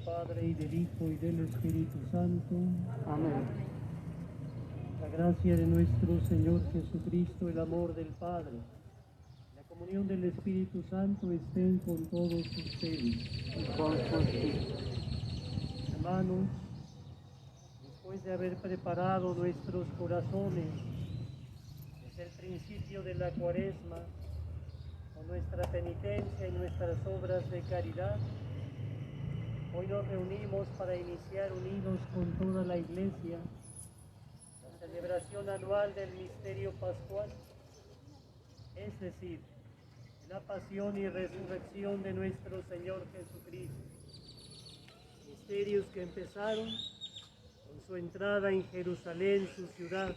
Padre, y del Hijo, y del Espíritu Santo. Amén. La gracia de nuestro Señor Jesucristo, el amor del Padre, la comunión del Espíritu Santo estén con todos ustedes. Y con su espíritu. Hermanos, después de haber preparado nuestros corazones desde el principio de la Cuaresma, con nuestra penitencia y nuestras obras de caridad, hoy nos reunimos para iniciar unidos con toda la Iglesia la celebración anual del misterio pascual, es decir, la pasión y resurrección de nuestro Señor Jesucristo. Misterios que empezaron con su entrada en Jerusalén, su ciudad.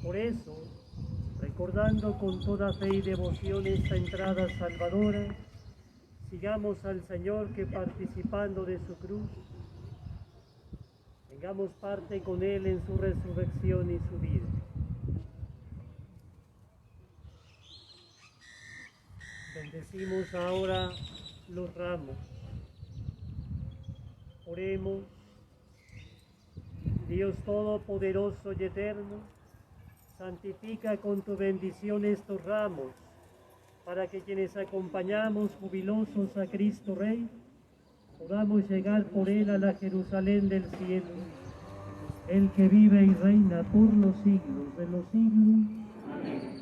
Por eso, recordando con toda fe y devoción esta entrada salvadora, sigamos al Señor que participando de su cruz, tengamos parte con Él en su resurrección y su vida. Bendecimos ahora los ramos. Oremos. Dios Todopoderoso y Eterno, santifica con tu bendición estos ramos, para que quienes acompañamos jubilosos a Cristo Rey, podamos llegar por Él a la Jerusalén del cielo, el que vive y reina por los siglos de los siglos. Amén.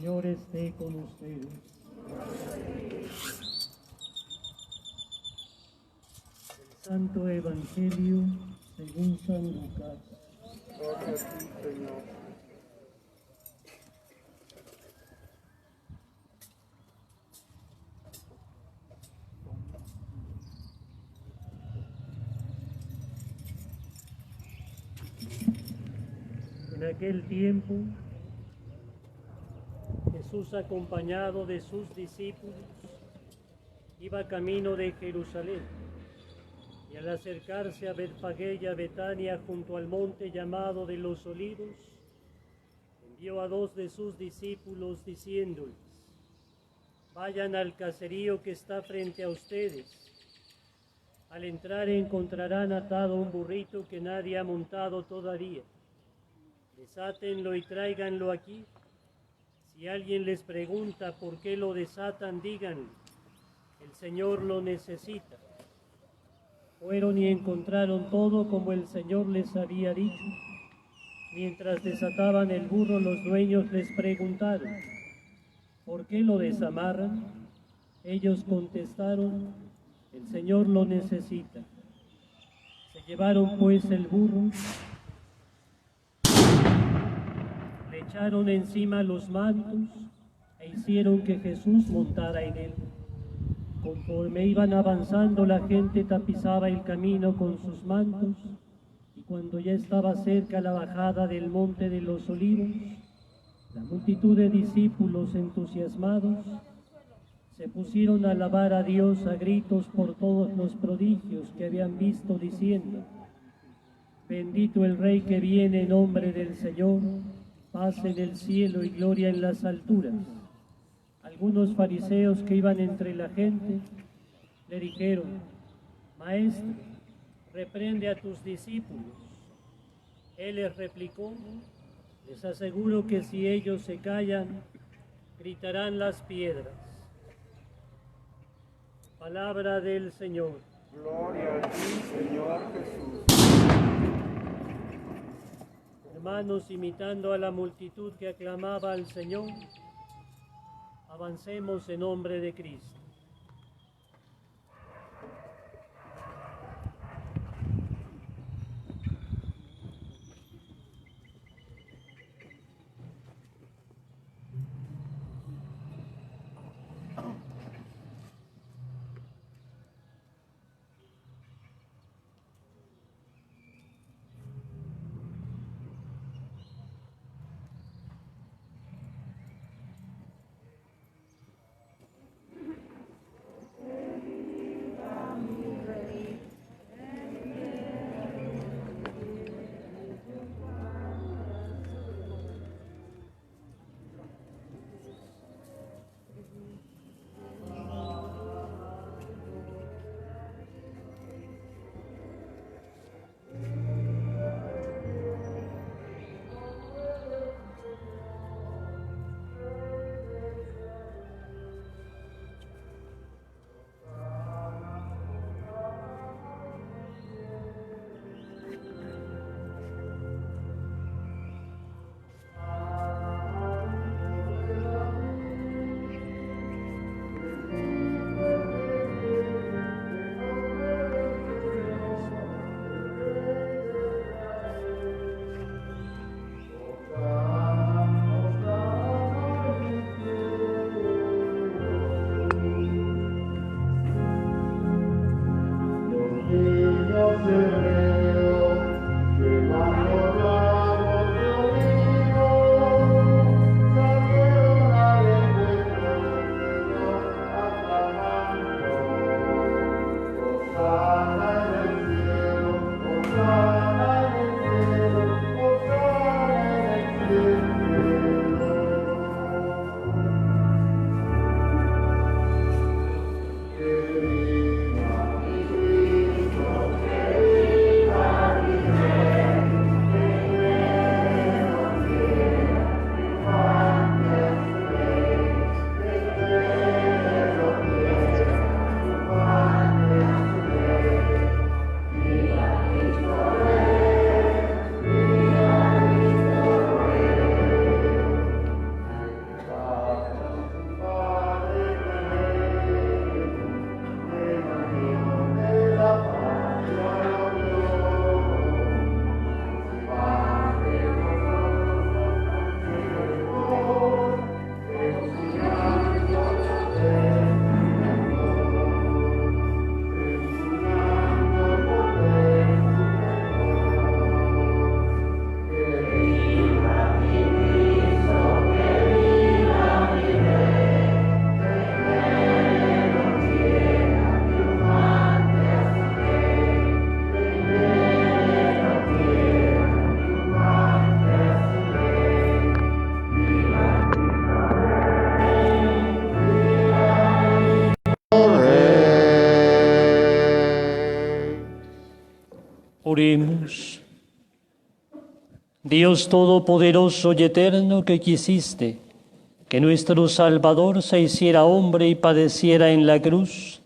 Señor esté con ustedes. El Santo Evangelio según San Lucas. Gloria a ti, Señor. En aquel tiempo, Jesús, acompañado de sus discípulos, iba camino de Jerusalén, y al acercarse a Betfagé y a Betania junto al monte llamado de los Olivos, envió a 2 de sus discípulos diciéndoles: vayan al caserío que está frente a ustedes. Al entrar encontrarán atado un burrito que nadie ha montado todavía. Desátenlo y tráiganlo aquí. Si alguien les pregunta por qué lo desatan, díganle: el Señor lo necesita. Fueron y encontraron todo como el Señor les había dicho. Mientras desataban el burro, los dueños les preguntaron: ¿por qué lo desamarran? Ellos contestaron: el Señor lo necesita. Se llevaron pues el burro, le echaron encima los mantos e hicieron que Jesús montara en él. Conforme iban avanzando, la gente tapizaba el camino con sus mantos, y cuando ya estaba cerca la bajada del monte de los Olivos, la multitud de discípulos entusiasmados se pusieron a alabar a Dios a gritos por todos los prodigios que habían visto, diciendo: bendito el Rey que viene en nombre del Señor, paz en el cielo y gloria en las alturas. Algunos fariseos que iban entre la gente le dijeron: Maestro, reprende a tus discípulos. Él les replicó: les aseguro que si ellos se callan, gritarán las piedras. Palabra del Señor. Gloria a ti, Señor Jesús. Hermanos, imitando a la multitud que aclamaba al Señor, avancemos en nombre de Cristo. Oremos. Dios Todopoderoso y Eterno, que quisiste que nuestro Salvador se hiciera hombre y padeciera en la cruz,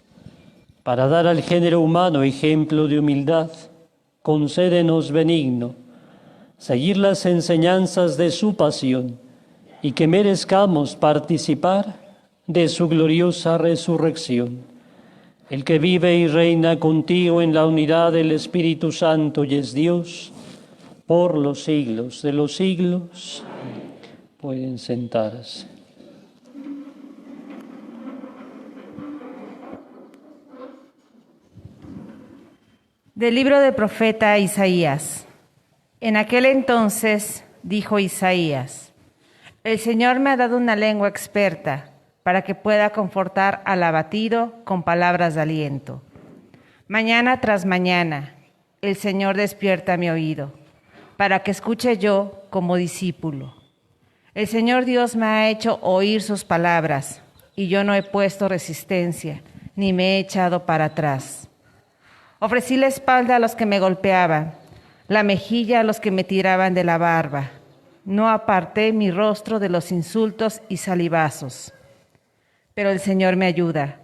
para dar al género humano ejemplo de humildad, concédenos benigno seguir las enseñanzas de su pasión y que merezcamos participar de su gloriosa resurrección. El que vive y reina contigo en la unidad del Espíritu Santo y es Dios, por los siglos de los siglos. Pueden sentarse. Del libro del profeta Isaías. En aquel entonces dijo Isaías: El Señor me ha dado una lengua experta para que pueda confortar al abatido con palabras de aliento. Mañana tras mañana, el Señor despierta mi oído, para que escuche yo como discípulo. El Señor Dios me ha hecho oír sus palabras, y yo no he puesto resistencia, ni me he echado para atrás. Ofrecí la espalda a los que me golpeaban, la mejilla a los que me tiraban de la barba. No aparté mi rostro de los insultos y salivazos. Pero el Señor me ayuda,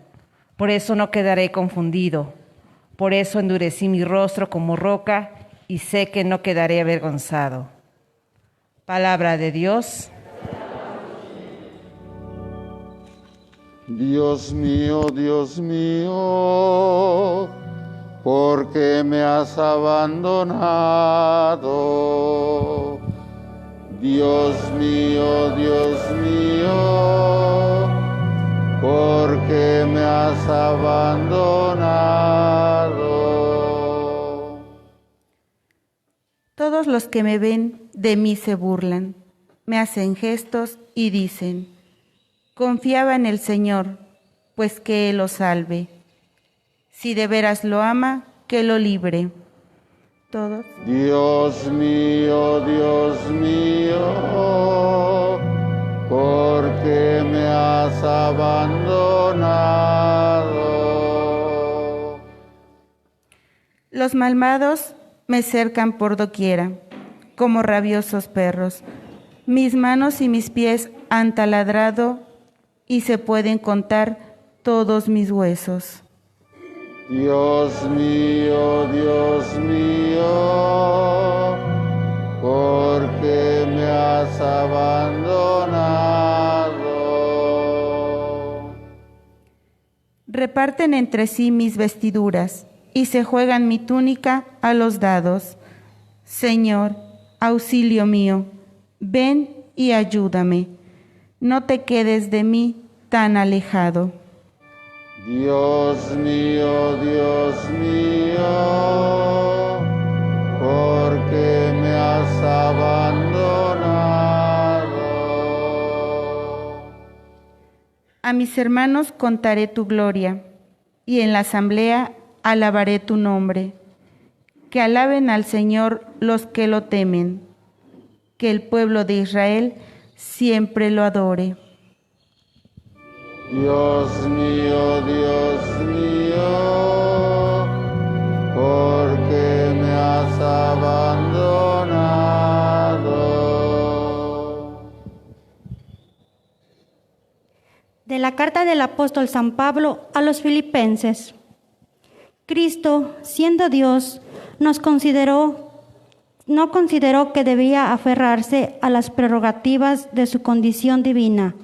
por eso no quedaré confundido. Por eso endurecí mi rostro como roca y sé que no quedaré avergonzado. Palabra de Dios. Dios mío, ¿por qué me has abandonado? Dios mío, ¿por qué me has abandonado? Todos los que me ven de mí se burlan, me hacen gestos y dicen: confiaba en el Señor, pues que Él lo salve. Si de veras lo ama, que lo libre. Todos. Dios mío, ¿por qué me has abandonado? Los malvados me cercan por doquiera, como rabiosos perros. Mis manos y mis pies han taladrado y se pueden contar todos mis huesos. Dios mío, ¿por qué me has abandonado? Reparten entre sí mis vestiduras y se juegan mi túnica a los dados. Señor, auxilio mío, ven y ayúdame. No te quedes de mí tan alejado. Dios mío, ¿por qué me has abandonado? A mis hermanos contaré tu gloria, y en la asamblea alabaré tu nombre. Que alaben al Señor los que lo temen, que el pueblo de Israel siempre lo adore. Dios mío, ¿por qué me has abandonado? De la carta del apóstol San Pablo a los Filipenses. Cristo, siendo Dios, no consideró que debía aferrarse a las prerrogativas de su condición divina,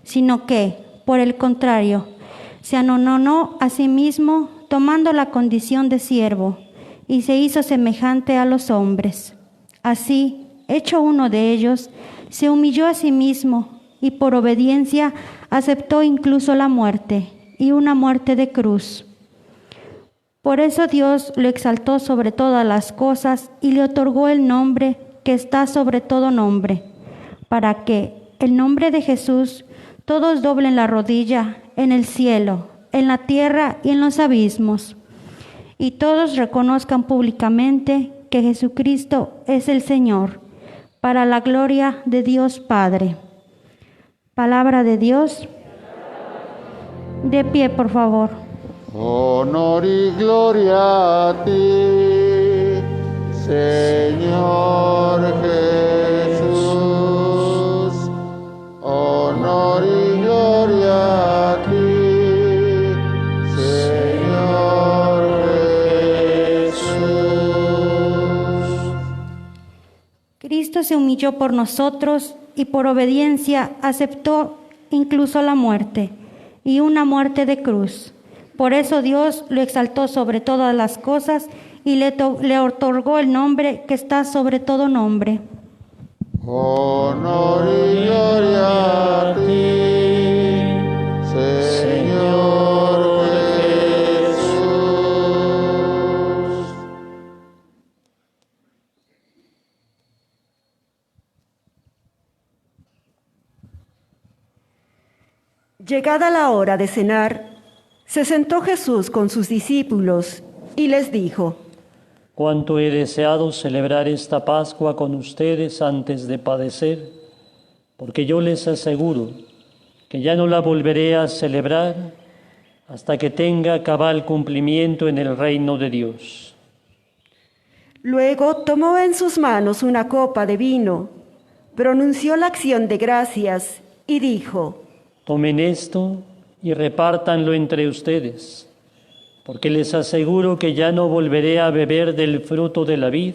sino que, por el contrario, se anonadó a sí mismo, tomando la condición de siervo, y se hizo semejante a los hombres. Así, hecho uno de ellos, se humilló a sí mismo, y por obediencia aceptó incluso la muerte, y una muerte de cruz. Por eso Dios lo exaltó sobre todas las cosas y le otorgó el nombre que está sobre todo nombre, para que el nombre de Jesús todos doblen la rodilla en el cielo, en la tierra y en los abismos, y todos reconozcan públicamente que Jesucristo es el Señor, para la gloria de Dios Padre. Palabra de Dios. De pie, por favor. Honor y gloria a ti, Señor Jesús, honor y gloria a ti, Señor Jesús. Cristo se humilló por nosotros y por obediencia aceptó incluso la muerte, y una muerte de cruz. Por eso Dios lo exaltó sobre todas las cosas y le otorgó el nombre que está sobre todo nombre. Honor y gloria a ti, Señor Jesús. Llegada la hora de cenar, se sentó Jesús con sus discípulos y les dijo: Cuánto he deseado celebrar esta Pascua con ustedes antes de padecer, porque yo les aseguro que ya no la volveré a celebrar hasta que tenga cabal cumplimiento en el reino de Dios. Luego tomó en sus manos una copa de vino, pronunció la acción de gracias y dijo: Tomen esto y repártanlo entre ustedes, porque les aseguro que ya no volveré a beber del fruto de la vid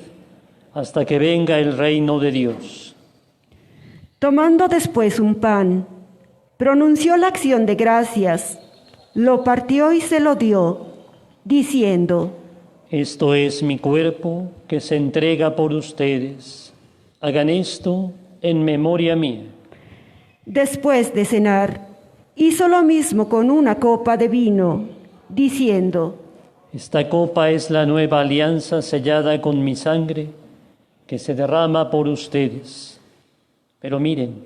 hasta que venga el reino de Dios. Tomando después un pan, pronunció la acción de gracias, lo partió y se lo dio, diciendo: Esto es mi cuerpo que se entrega por ustedes. Hagan esto en memoria mía. Después de cenar, hizo lo mismo con una copa de vino, diciendo: Esta copa es la nueva alianza sellada con mi sangre, que se derrama por ustedes. Pero miren,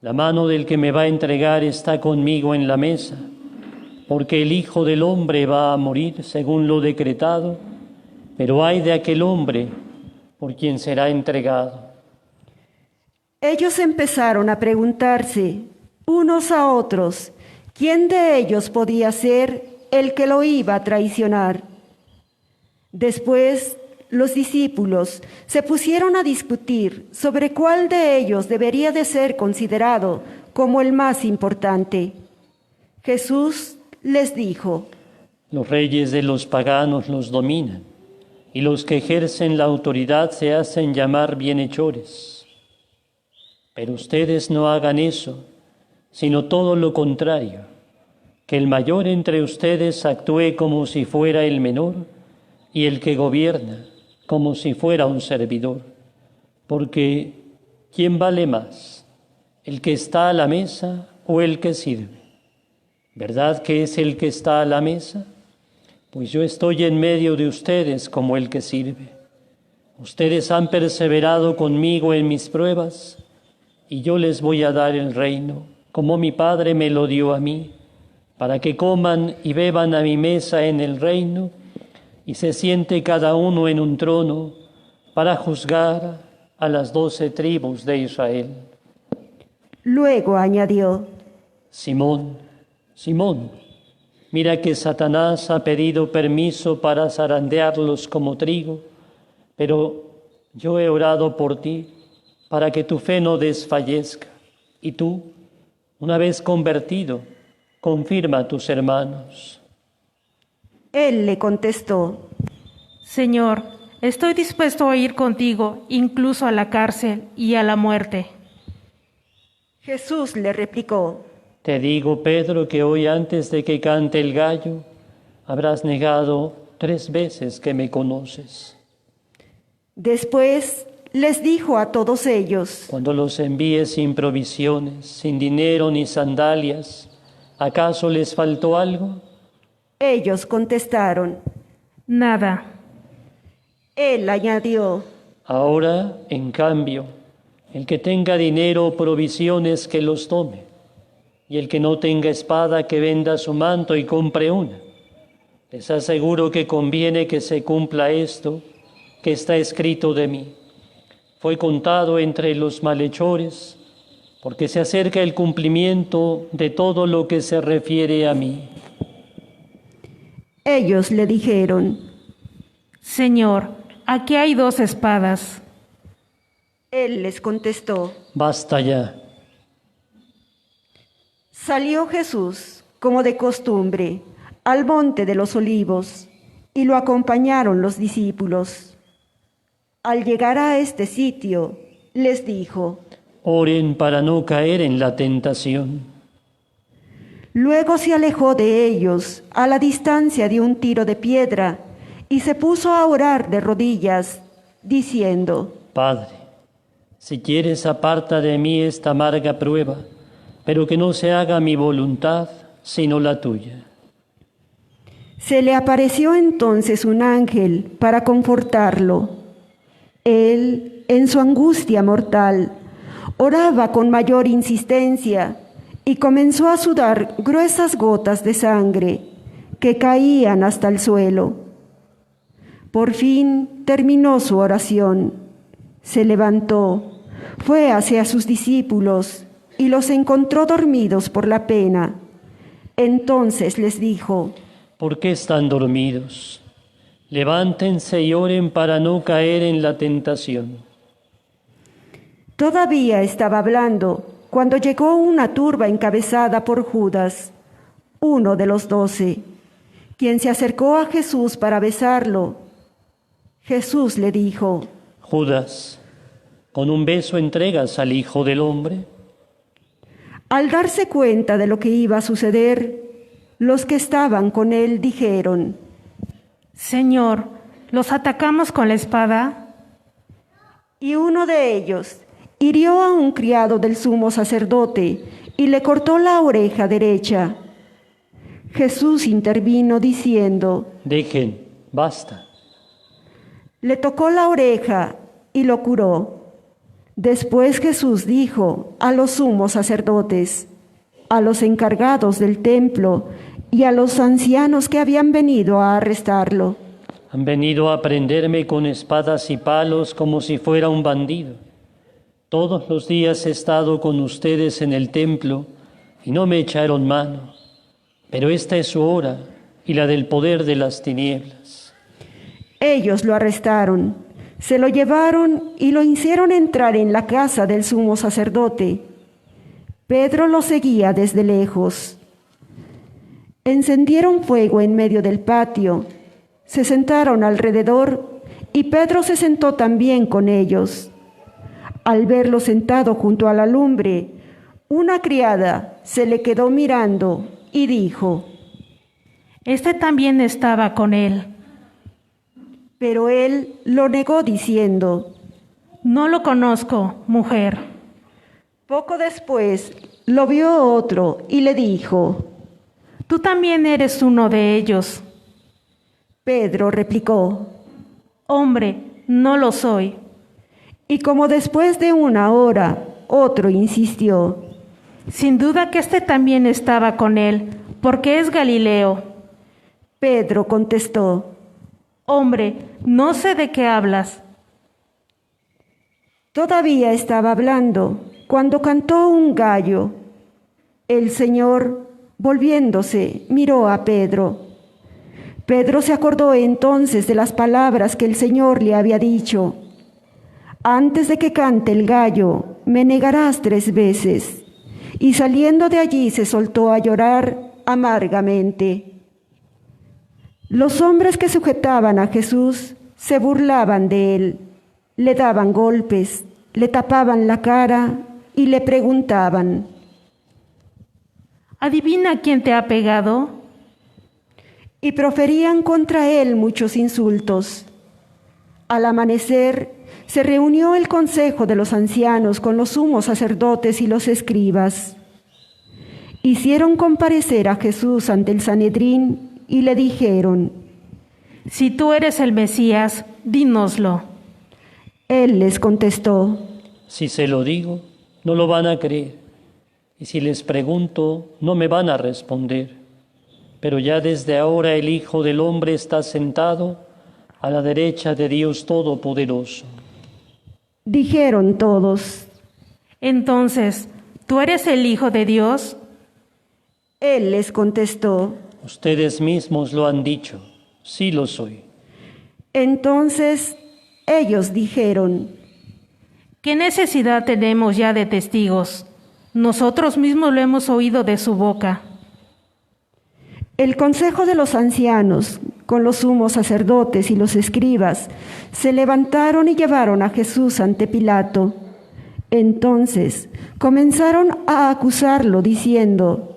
la mano del que me va a entregar está conmigo en la mesa, porque el Hijo del Hombre va a morir según lo decretado, pero ay de aquel hombre por quien será entregado. Ellos empezaron a preguntarse unos a otros quién de ellos podía ser el que lo iba a traicionar. Después, los discípulos se pusieron a discutir sobre cuál de ellos debería de ser considerado como el más importante. Jesús les dijo: Los reyes de los paganos los dominan, y los que ejercen la autoridad se hacen llamar bienhechores. Pero ustedes no hagan eso, sino todo lo contrario, que el mayor entre ustedes actúe como si fuera el menor, y el que gobierna como si fuera un servidor. Porque, ¿quién vale más, el que está a la mesa o el que sirve? ¿Verdad que es el que está a la mesa? Pues yo estoy en medio de ustedes como el que sirve. Ustedes han perseverado conmigo en mis pruebas, y yo les voy a dar el reino, como mi Padre me lo dio a mí, para que coman y beban a mi mesa en el reino, y se siente cada uno en un trono para juzgar a las 12 tribus de Israel. Luego añadió: Simón, Simón, mira que Satanás ha pedido permiso para zarandearlos como trigo, pero yo he orado por ti para que tu fe no desfallezca, y tú, una vez convertido, confirma a tus hermanos. Él le contestó: Señor, estoy dispuesto a ir contigo, incluso a la cárcel y a la muerte. Jesús le replicó: Te digo, Pedro, que hoy antes de que cante el gallo, habrás negado 3 veces que me conoces. Después les dijo a todos ellos: Cuando los envíes sin provisiones, sin dinero ni sandalias, ¿acaso les faltó algo? Ellos contestaron: Nada. Él añadió: Ahora, en cambio, el que tenga dinero o provisiones que los tome, y el que no tenga espada que venda su manto y compre una. Les aseguro que conviene que se cumpla esto que está escrito de mí. Fue contado entre los malhechores, porque se acerca el cumplimiento de todo lo que se refiere a mí. Ellos le dijeron: Señor, aquí hay 2 espadas. Él les contestó. Basta ya. Salió Jesús, como de costumbre, al monte de los olivos, y lo acompañaron los discípulos. Al llegar a este sitio, les dijo: Oren para no caer en la tentación. Luego se alejó de ellos a la distancia de un tiro de piedra y se puso a orar de rodillas, diciendo: Padre, si quieres, aparta de mí esta amarga prueba, pero que no se haga mi voluntad, sino la tuya. Se le apareció entonces un ángel para confortarlo. Él, en su angustia mortal, oraba con mayor insistencia y comenzó a sudar gruesas gotas de sangre que caían hasta el suelo. Por fin terminó su oración. Se levantó, fue hacia sus discípulos y los encontró dormidos por la pena. Entonces les dijo: ¿Por qué están dormidos? Levántense y oren para no caer en la tentación. Todavía estaba hablando cuando llegó una turba encabezada por Judas, uno de los 12, quien se acercó a Jesús para besarlo. Jesús le dijo: Judas, ¿con un beso entregas al Hijo del Hombre? Al darse cuenta de lo que iba a suceder, los que estaban con él dijeron: Señor, ¿los atacamos con la espada? Y uno de ellos hirió a un criado del sumo sacerdote y le cortó la oreja derecha. Jesús intervino diciendo: Dejen, basta. Le tocó la oreja y lo curó. Después Jesús dijo a los sumos sacerdotes, a los encargados del templo y a los ancianos que habían venido a arrestarlo: Han venido a prenderme con espadas y palos como si fuera un bandido. Todos los días he estado con ustedes en el templo y no me echaron mano, pero esta es su hora y la del poder de las tinieblas. Ellos lo arrestaron, se lo llevaron y lo hicieron entrar en la casa del sumo sacerdote. Pedro lo seguía desde lejos. Encendieron fuego en medio del patio, se sentaron alrededor y Pedro se sentó también con ellos. Al verlo sentado junto a la lumbre, una criada se le quedó mirando y dijo: Este también estaba con él. Pero él lo negó diciendo: No lo conozco, mujer. Poco después lo vio otro y le dijo: Tú también eres uno de ellos. Pedro replicó: Hombre, no lo soy. Y como después de una hora, otro insistió: Sin duda que este también estaba con él, porque es Galileo. Pedro contestó: Hombre, no sé de qué hablas. Todavía estaba hablando cuando cantó un gallo. El Señor, volviéndose, miró a Pedro. Pedro se acordó entonces de las palabras que el Señor le había dicho: Antes de que cante el gallo, me negarás 3 veces. Y saliendo de allí se soltó a llorar amargamente. Los hombres que sujetaban a Jesús se burlaban de él, le daban golpes, le tapaban la cara y le preguntaban: ¿Adivina quién te ha pegado? Y proferían contra él muchos insultos. Al amanecer se reunió el consejo de los ancianos con los sumos sacerdotes y los escribas. Hicieron comparecer a Jesús ante el Sanedrín y le dijeron: Si tú eres el Mesías, dínoslo. Él les contestó: Si se lo digo, no lo van a creer. Y si les pregunto, no me van a responder. Pero ya desde ahora el Hijo del Hombre está sentado a la derecha de Dios Todopoderoso. Dijeron todos. Entonces, ¿tú eres el Hijo de Dios? Él les contestó. Ustedes mismos lo han dicho, sí lo soy. Entonces Ellos dijeron: ¿Qué necesidad tenemos ya de testigos? Nosotros mismos lo hemos oído de su boca. El consejo de los ancianos, con los sumos sacerdotes y los escribas, se levantaron y llevaron a Jesús ante Pilato. Entonces comenzaron a acusarlo diciendo: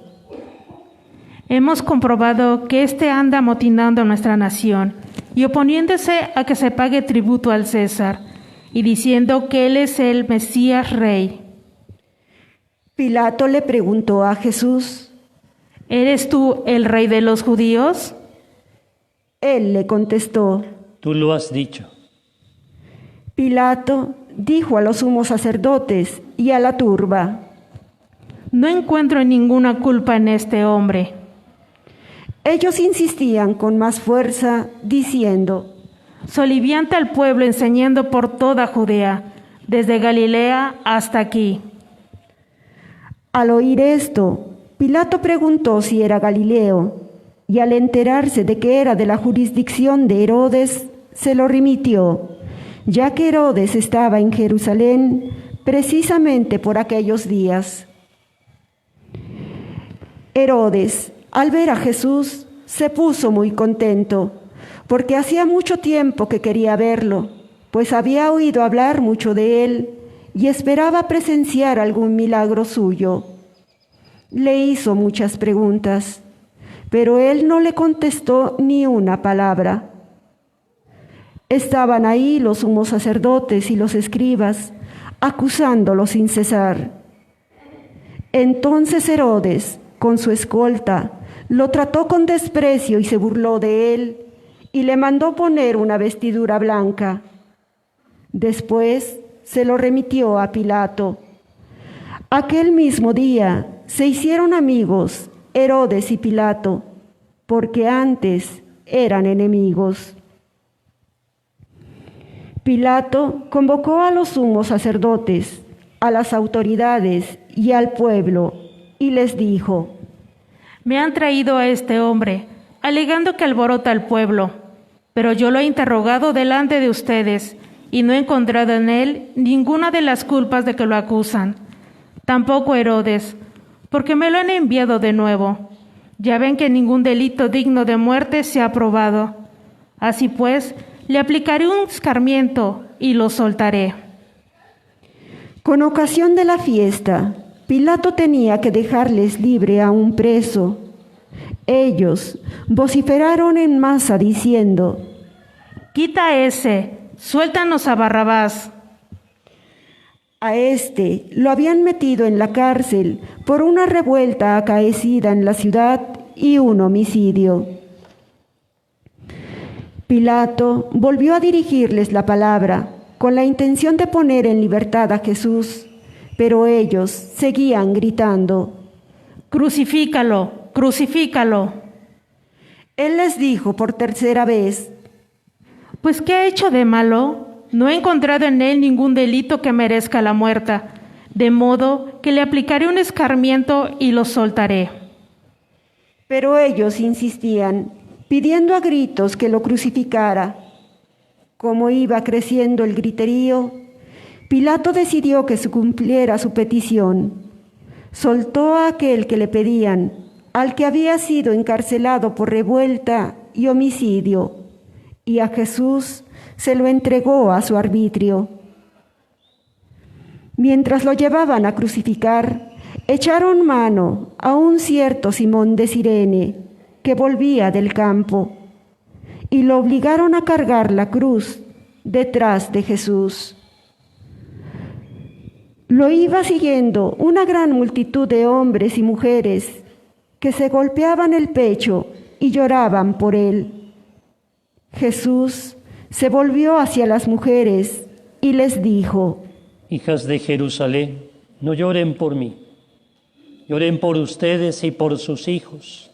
Hemos comprobado que éste anda amotinando a nuestra nación y oponiéndose a que se pague tributo al César, y diciendo que él es el Mesías Rey. Pilato le preguntó a Jesús: ¿Eres tú el Rey de los judíos? Él le contestó. Tú lo has dicho. Pilato dijo a los sumos sacerdotes y a la turba: No encuentro ninguna culpa en este hombre. Ellos insistían con más fuerza, diciendo: Solivianta al pueblo enseñando por toda Judea, desde Galilea hasta aquí. Al oír esto, Pilato preguntó si era Galileo, y al enterarse de que era de la jurisdicción de Herodes, se lo remitió, ya que Herodes estaba en Jerusalén precisamente por aquellos días. Herodes, al ver a Jesús, se puso muy contento, porque hacía mucho tiempo que quería verlo, pues había oído hablar mucho de él y esperaba presenciar algún milagro suyo. Le hizo muchas preguntas, pero él no le contestó ni una palabra. Estaban ahí los sumos sacerdotes y los escribas, acusándolo sin cesar. Entonces Herodes, con su escolta, lo trató con desprecio y se burló de él, y le mandó poner una vestidura blanca. Después se lo remitió a Pilato. Aquel mismo día se hicieron amigos Herodes y Pilato, porque antes eran enemigos. Pilato convocó a los sumos sacerdotes, a las autoridades y al pueblo, y les dijo: Me han traído a este hombre, alegando que alborota al pueblo, pero yo lo he interrogado delante de ustedes, y no he encontrado en él ninguna de las culpas de que lo acusan. Tampoco Herodes, porque me lo han enviado de nuevo. Ya ven que ningún delito digno de muerte se ha probado. Así pues, le aplicaré un escarmiento y lo soltaré. Con ocasión de la fiesta, Pilato tenía que dejarles libre a un preso. Ellos vociferaron en masa diciendo: Quita a ese, suéltanos a Barrabás. A este lo habían metido en la cárcel por una revuelta acaecida en la ciudad y un homicidio. Pilato volvió a dirigirles la palabra con la intención de poner en libertad a Jesús, pero ellos seguían gritando: Crucifícalo, crucifícalo. Él les dijo por tercera vez: Pues ¿qué ha hecho de malo? No he encontrado en él ningún delito que merezca la muerte, de modo que le aplicaré un escarmiento y lo soltaré. Pero ellos insistían, pidiendo a gritos que lo crucificara. Como iba creciendo el griterío, Pilato decidió que se cumpliera su petición. Soltó a aquel que le pedían, al que había sido encarcelado por revuelta y homicidio, y a Jesús se lo entregó a su arbitrio. Mientras lo llevaban a crucificar, echaron mano a un cierto Simón de Cirene, que volvía del campo, y lo obligaron a cargar la cruz detrás de Jesús. Lo iba siguiendo una gran multitud de hombres y mujeres que se golpeaban el pecho y lloraban por él. Jesús se volvió hacia las mujeres y les dijo: Hijas de Jerusalén, no lloren por mí, lloren por ustedes y por sus hijos,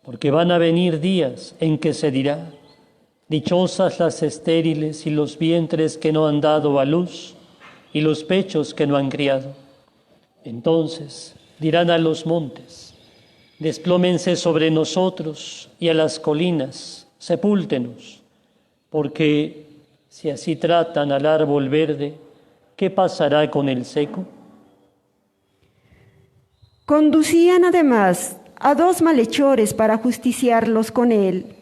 porque van a venir días en que se dirá: dichosas las estériles y los vientres que no han dado a luz y los pechos que no han criado. Entonces dirán a los montes: desplómense sobre nosotros, y a las colinas: sepúltenos, porque Si así tratan al árbol verde, ¿qué pasará con el seco? Conducían además a 2 malhechores para justiciarlos con él.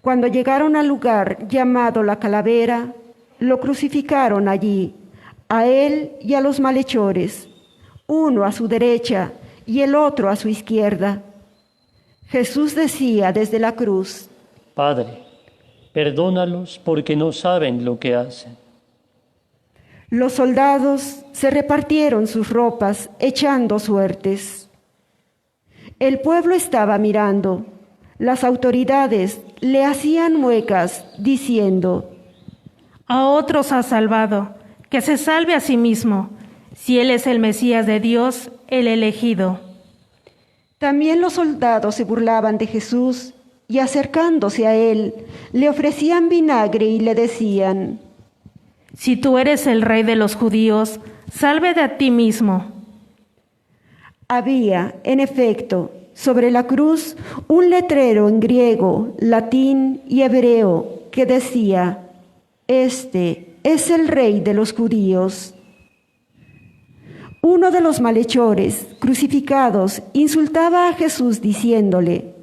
Cuando llegaron al lugar llamado la Calavera, lo crucificaron allí, a él y a los malhechores, uno a su derecha y el otro a su izquierda. Jesús decía desde la cruz: Padre, perdónalos porque no saben lo que hacen. Los soldados se repartieron sus ropas, echando suertes. El pueblo estaba mirando. Las autoridades le hacían muecas, diciendo: A otros ha salvado, que se salve a sí mismo, si él es el Mesías de Dios, el elegido. También los soldados se burlaban de Jesús y acercándose a él, le ofrecían vinagre y le decían: Si tú eres el rey de los judíos, sálvate a ti mismo. Había, en efecto, sobre la cruz un letrero en griego, latín y hebreo que decía: Este es el rey de los judíos. Uno de los malhechores crucificados insultaba a Jesús diciéndole: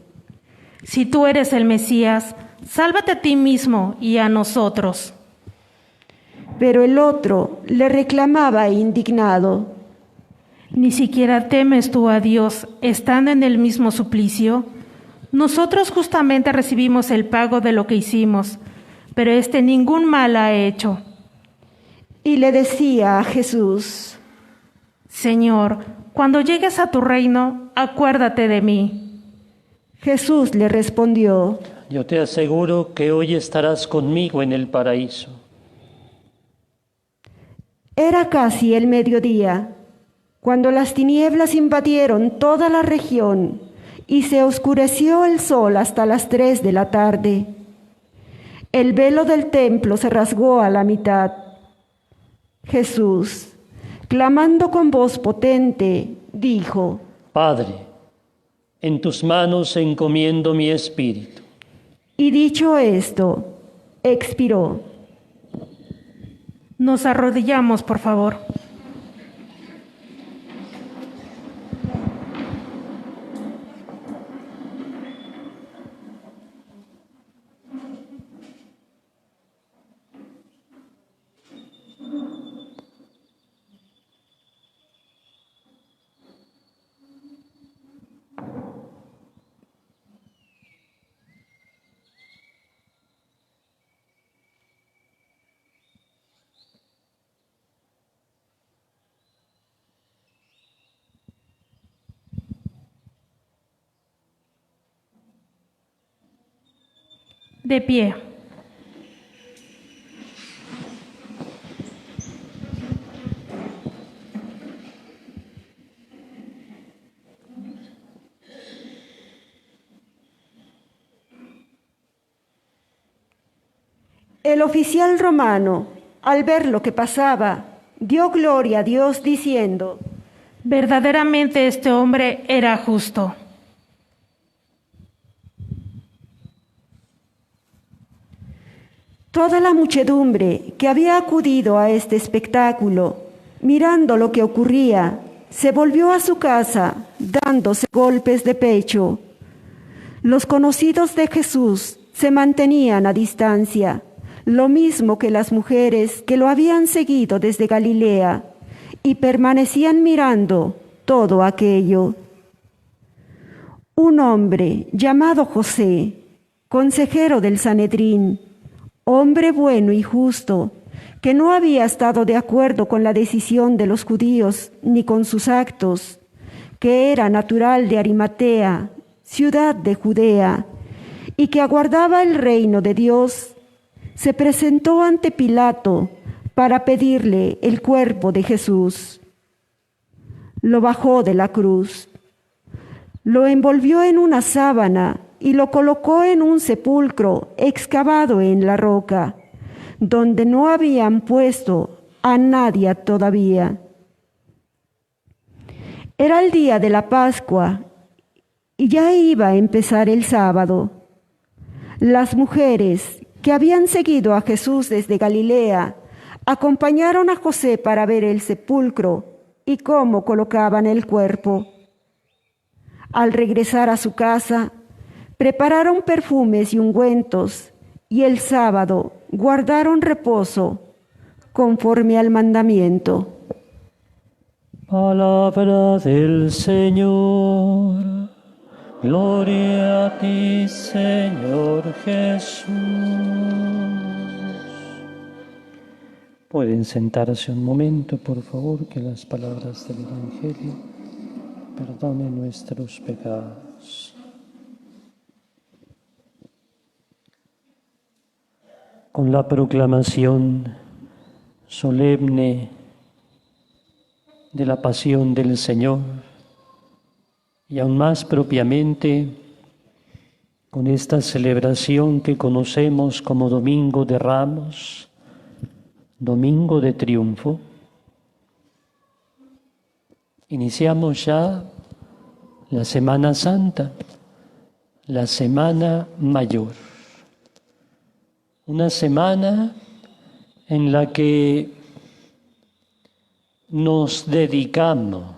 Si tú eres el Mesías, sálvate a ti mismo y a nosotros. Pero el otro le reclamaba indignado: ¿Ni siquiera temes tú a Dios estando en el mismo suplicio? Nosotros justamente recibimos el pago de lo que hicimos, pero éste ningún mal ha hecho. Y le decía a Jesús: Señor, cuando llegues a tu reino, acuérdate de mí. Jesús le respondió: Yo te aseguro que hoy estarás conmigo en el paraíso. Era casi el mediodía, cuando las tinieblas invadieron toda la región y se oscureció el sol hasta las 3 de la tarde. El velo del templo se rasgó a la mitad. Jesús, clamando con voz potente, dijo: Padre, en tus manos encomiendo mi espíritu. Y dicho esto, expiró. Nos arrodillamos, por favor. De pie. El oficial romano, al ver lo que pasaba, dio gloria a Dios diciendo: Verdaderamente este hombre era justo. Toda la muchedumbre que había acudido a este espectáculo, mirando lo que ocurría, se volvió a su casa, dándose golpes de pecho. Los conocidos de Jesús se mantenían a distancia, lo mismo que las mujeres que lo habían seguido desde Galilea, y permanecían mirando todo aquello. Un hombre llamado José, consejero del Sanedrín, hombre bueno y justo, que no había estado de acuerdo con la decisión de los judíos ni con sus actos, que era natural de Arimatea, ciudad de Judea, y que aguardaba el reino de Dios, se presentó ante Pilato para pedirle el cuerpo de Jesús. Lo bajó de la cruz, lo envolvió en una sábana y lo colocó en un sepulcro excavado en la roca, donde no habían puesto a nadie todavía. Era el día de la Pascua y ya iba a empezar el sábado. Las mujeres que habían seguido a Jesús desde Galilea acompañaron a José para ver el sepulcro y cómo colocaban el cuerpo. Al regresar a su casa, prepararon perfumes y ungüentos, y el sábado guardaron reposo, conforme al mandamiento. Palabra del Señor. Gloria a ti, Señor Jesús. Pueden sentarse un momento, por favor, que las palabras del Evangelio perdonen nuestros pecados. Con la proclamación solemne de la pasión del Señor, y aún más propiamente con esta celebración que conocemos como Domingo de Ramos, Domingo de Triunfo, iniciamos ya la Semana Santa, la Semana Mayor, una semana en la que nos dedicamos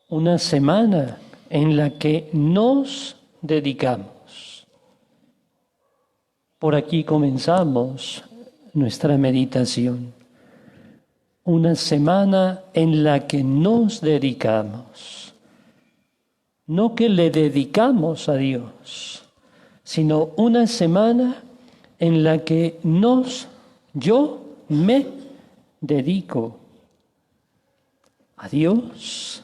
una semana en la que nos dedicamos. Por aquí comenzamos nuestra meditación. Una semana en la que nos dedicamos. No que le dedicamos a Dios, sino una semana en la que yo me dedico a Dios,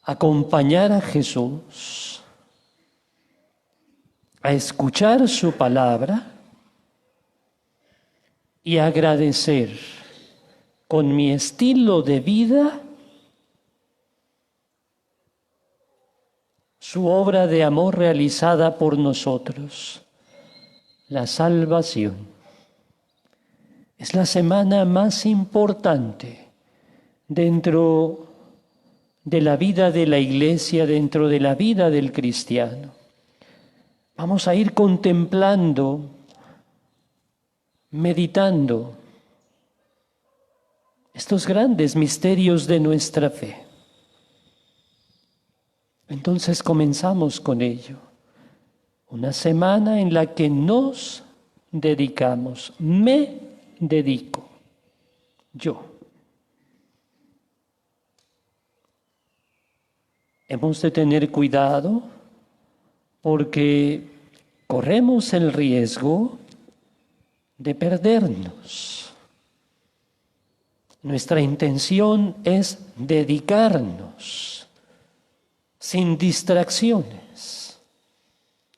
a acompañar a Jesús, a escuchar su palabra y a agradecer con mi estilo de vida su obra de amor realizada por nosotros, la salvación. Es la semana más importante dentro de la vida de la Iglesia, dentro de la vida del cristiano. Vamos a ir contemplando, meditando estos grandes misterios de nuestra fe. Entonces comenzamos con ello. Una semana en la que nos dedicamos, me dedico, yo. Hemos de tener cuidado porque corremos el riesgo de perdernos. Nuestra intención es dedicarnos sin distracciones,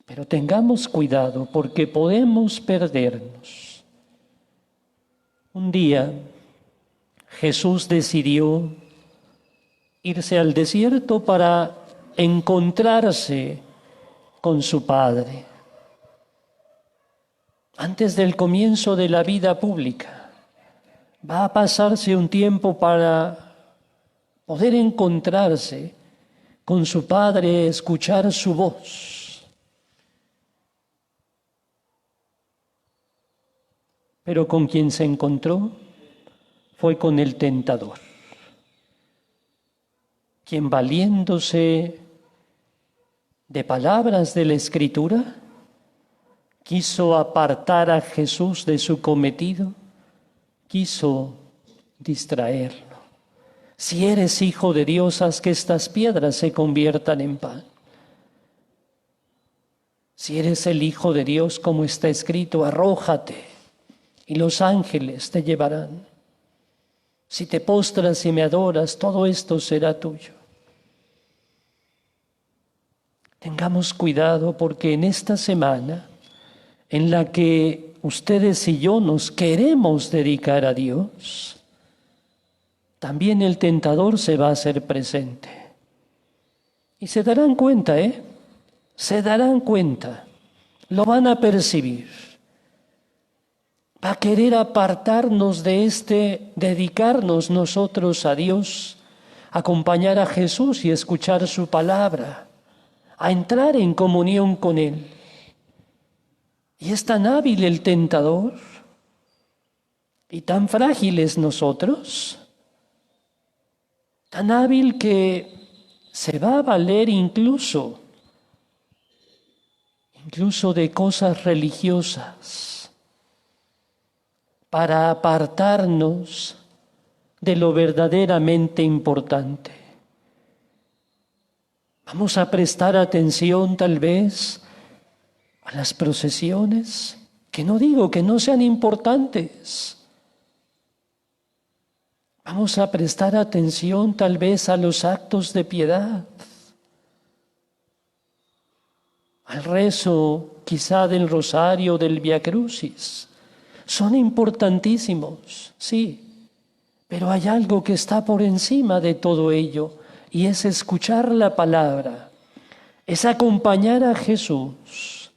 pero tengamos cuidado porque podemos perdernos. Un día Jesús decidió irse al desierto para encontrarse con su Padre. Antes del comienzo de la vida pública, va a pasarse un tiempo para poder encontrarse con su Padre, escuchar su voz. Pero con quien se encontró fue con el tentador, quien valiéndose de palabras de la Escritura, quiso apartar a Jesús de su cometido, quiso distraerlo. Si eres hijo de Dios, haz que estas piedras se conviertan en pan. Si eres el Hijo de Dios, como está escrito, arrójate y los ángeles te llevarán. Si te postras y me adoras, todo esto será tuyo. Tengamos cuidado porque en esta semana en la que ustedes y yo nos queremos dedicar a Dios, también el tentador se va a hacer presente. Y se darán cuenta, se darán cuenta, lo van a percibir. Va a querer apartarnos de dedicarnos nosotros a Dios, acompañar a Jesús y escuchar su palabra, a entrar en comunión con Él. Y es tan hábil el tentador y tan frágiles nosotros, tan hábil que se va a valer incluso de cosas religiosas para apartarnos de lo verdaderamente importante. Vamos a prestar atención tal vez a las procesiones, que no digo que no sean importantes. Vamos a prestar atención tal vez a los actos de piedad, al rezo quizá del rosario, del Vía Crucis. Son importantísimos, sí, pero hay algo que está por encima de todo ello y es escuchar la palabra, es acompañar a Jesús,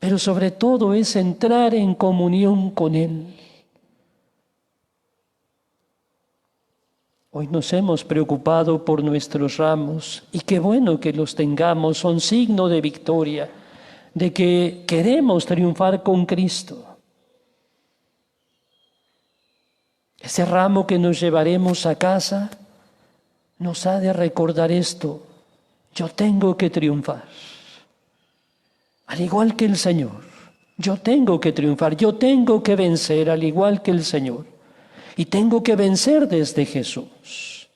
pero sobre todo es entrar en comunión con Él. Hoy nos hemos preocupado por nuestros ramos y qué bueno que los tengamos, son signo de victoria, de que queremos triunfar con Cristo. Ese ramo que nos llevaremos a casa nos ha de recordar esto: yo tengo que triunfar, al igual que el Señor. Yo tengo que triunfar, yo tengo que vencer al igual que el Señor. Y tengo que vencer desde Jesús.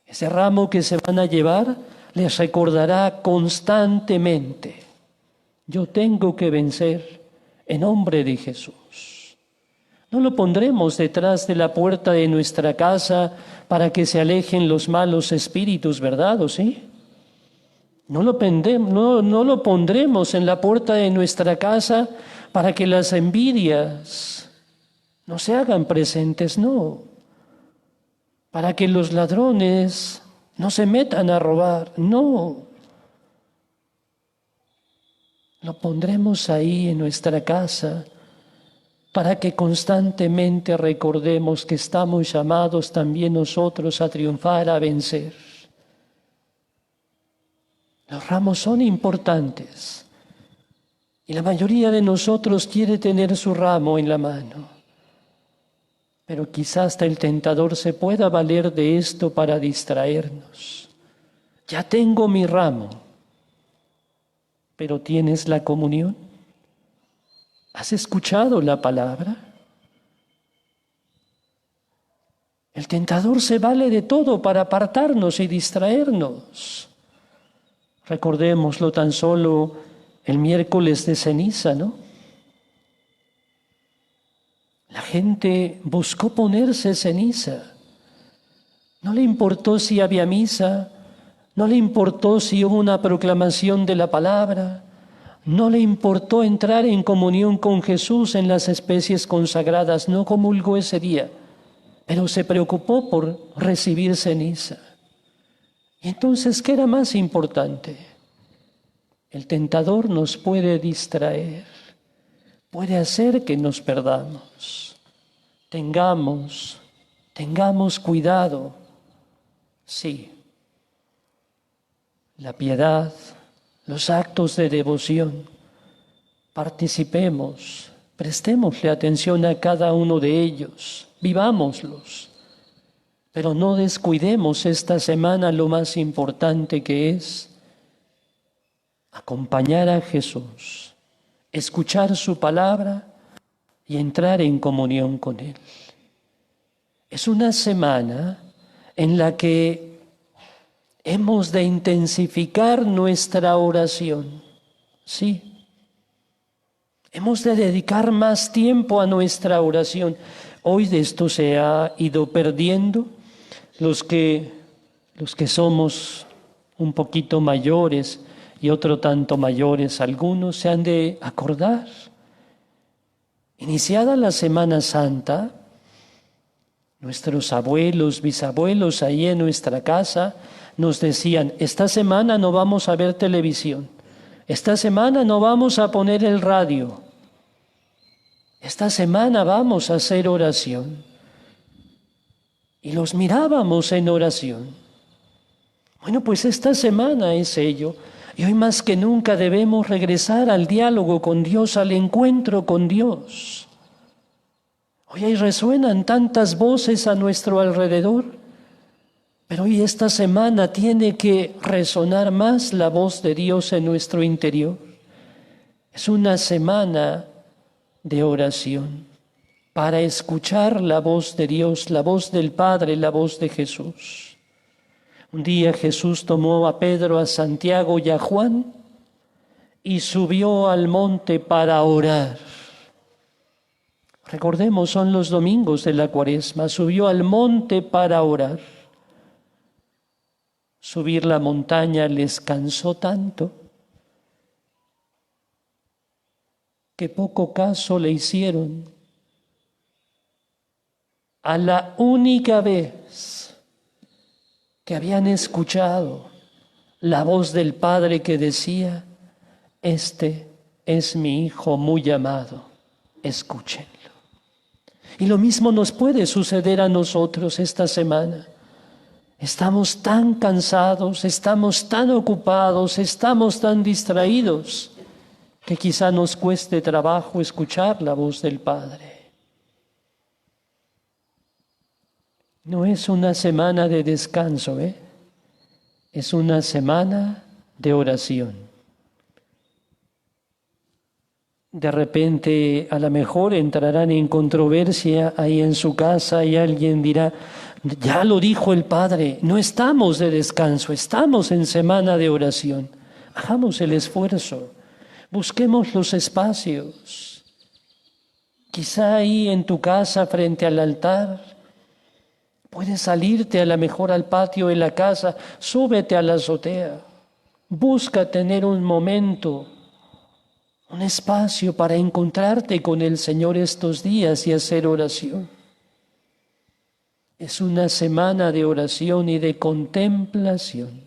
Ese ramo que se van a llevar les recordará constantemente: yo tengo que vencer en nombre de Jesús. No lo pondremos detrás de la puerta de nuestra casa para que se alejen los malos espíritus, ¿verdad? ¿O sí? No lo pondremos en la puerta de nuestra casa para que las envidias no se hagan presentes, no. Para que los ladrones no se metan a robar, no. Lo pondremos ahí en nuestra casa para que constantemente recordemos que estamos llamados también nosotros a triunfar, a vencer. Los ramos son importantes y la mayoría de nosotros quiere tener su ramo en la mano. Pero quizás hasta el tentador se pueda valer de esto para distraernos. Ya tengo mi ramo, pero ¿tienes la comunión? ¿Has escuchado la palabra? El tentador se vale de todo para apartarnos y distraernos. Recordémoslo tan solo el miércoles de ceniza, ¿no? La gente buscó ponerse ceniza. No le importó si había misa, no le importó si hubo una proclamación de la palabra, no le importó entrar en comunión con Jesús en las especies consagradas, no comulgó ese día, pero se preocupó por recibir ceniza. Y entonces, ¿qué era más importante? El tentador nos puede distraer, puede hacer que nos perdamos. Tengamos cuidado. Sí, la piedad, los actos de devoción, participemos, prestémosle atención a cada uno de ellos, vivámoslos, pero no descuidemos esta semana lo más importante que es acompañar a Jesús, escuchar su palabra y entrar en comunión con Él. Es una semana en la que hemos de intensificar nuestra oración, sí. Hemos de dedicar más tiempo a nuestra oración. Hoy de esto se ha ido perdiendo. Los que somos un poquito mayores y otro tanto mayores, algunos se han de acordar. Iniciada la Semana Santa, nuestros abuelos, bisabuelos ahí en nuestra casa nos decían: esta semana no vamos a ver televisión, esta semana no vamos a poner el radio, esta semana vamos a hacer oración. Y los mirábamos en oración. Bueno, pues esta semana es ello. Y hoy más que nunca debemos regresar al diálogo con Dios, al encuentro con Dios. Hoy ahí resuenan tantas voces a nuestro alrededor, pero hoy esta semana tiene que resonar más la voz de Dios en nuestro interior. Es una semana de oración para escuchar la voz de Dios, la voz del Padre, la voz de Jesús. Un día Jesús tomó a Pedro, a Santiago y a Juan y subió al monte para orar. Recordemos, son los domingos de la Cuaresma. Subió al monte para orar. Subir la montaña les cansó tanto que poco caso le hicieron. A la única vez que habían escuchado la voz del Padre que decía: este es mi Hijo muy amado, escúchenlo. Y lo mismo nos puede suceder a nosotros esta semana. Estamos tan cansados, estamos tan ocupados, estamos tan distraídos, que quizá nos cueste trabajo escuchar la voz del Padre. No es una semana de descanso, es una semana de oración. De repente, a lo mejor entrarán en controversia ahí en su casa y alguien dirá: ya lo dijo el Padre, no estamos de descanso, estamos en semana de oración. Hagamos el esfuerzo, busquemos los espacios. Quizá ahí en tu casa, frente al altar, puedes salirte a lo mejor al patio de la casa, súbete a la azotea, busca tener un momento, un espacio para encontrarte con el Señor estos días y hacer oración. Es una semana de oración y de contemplación.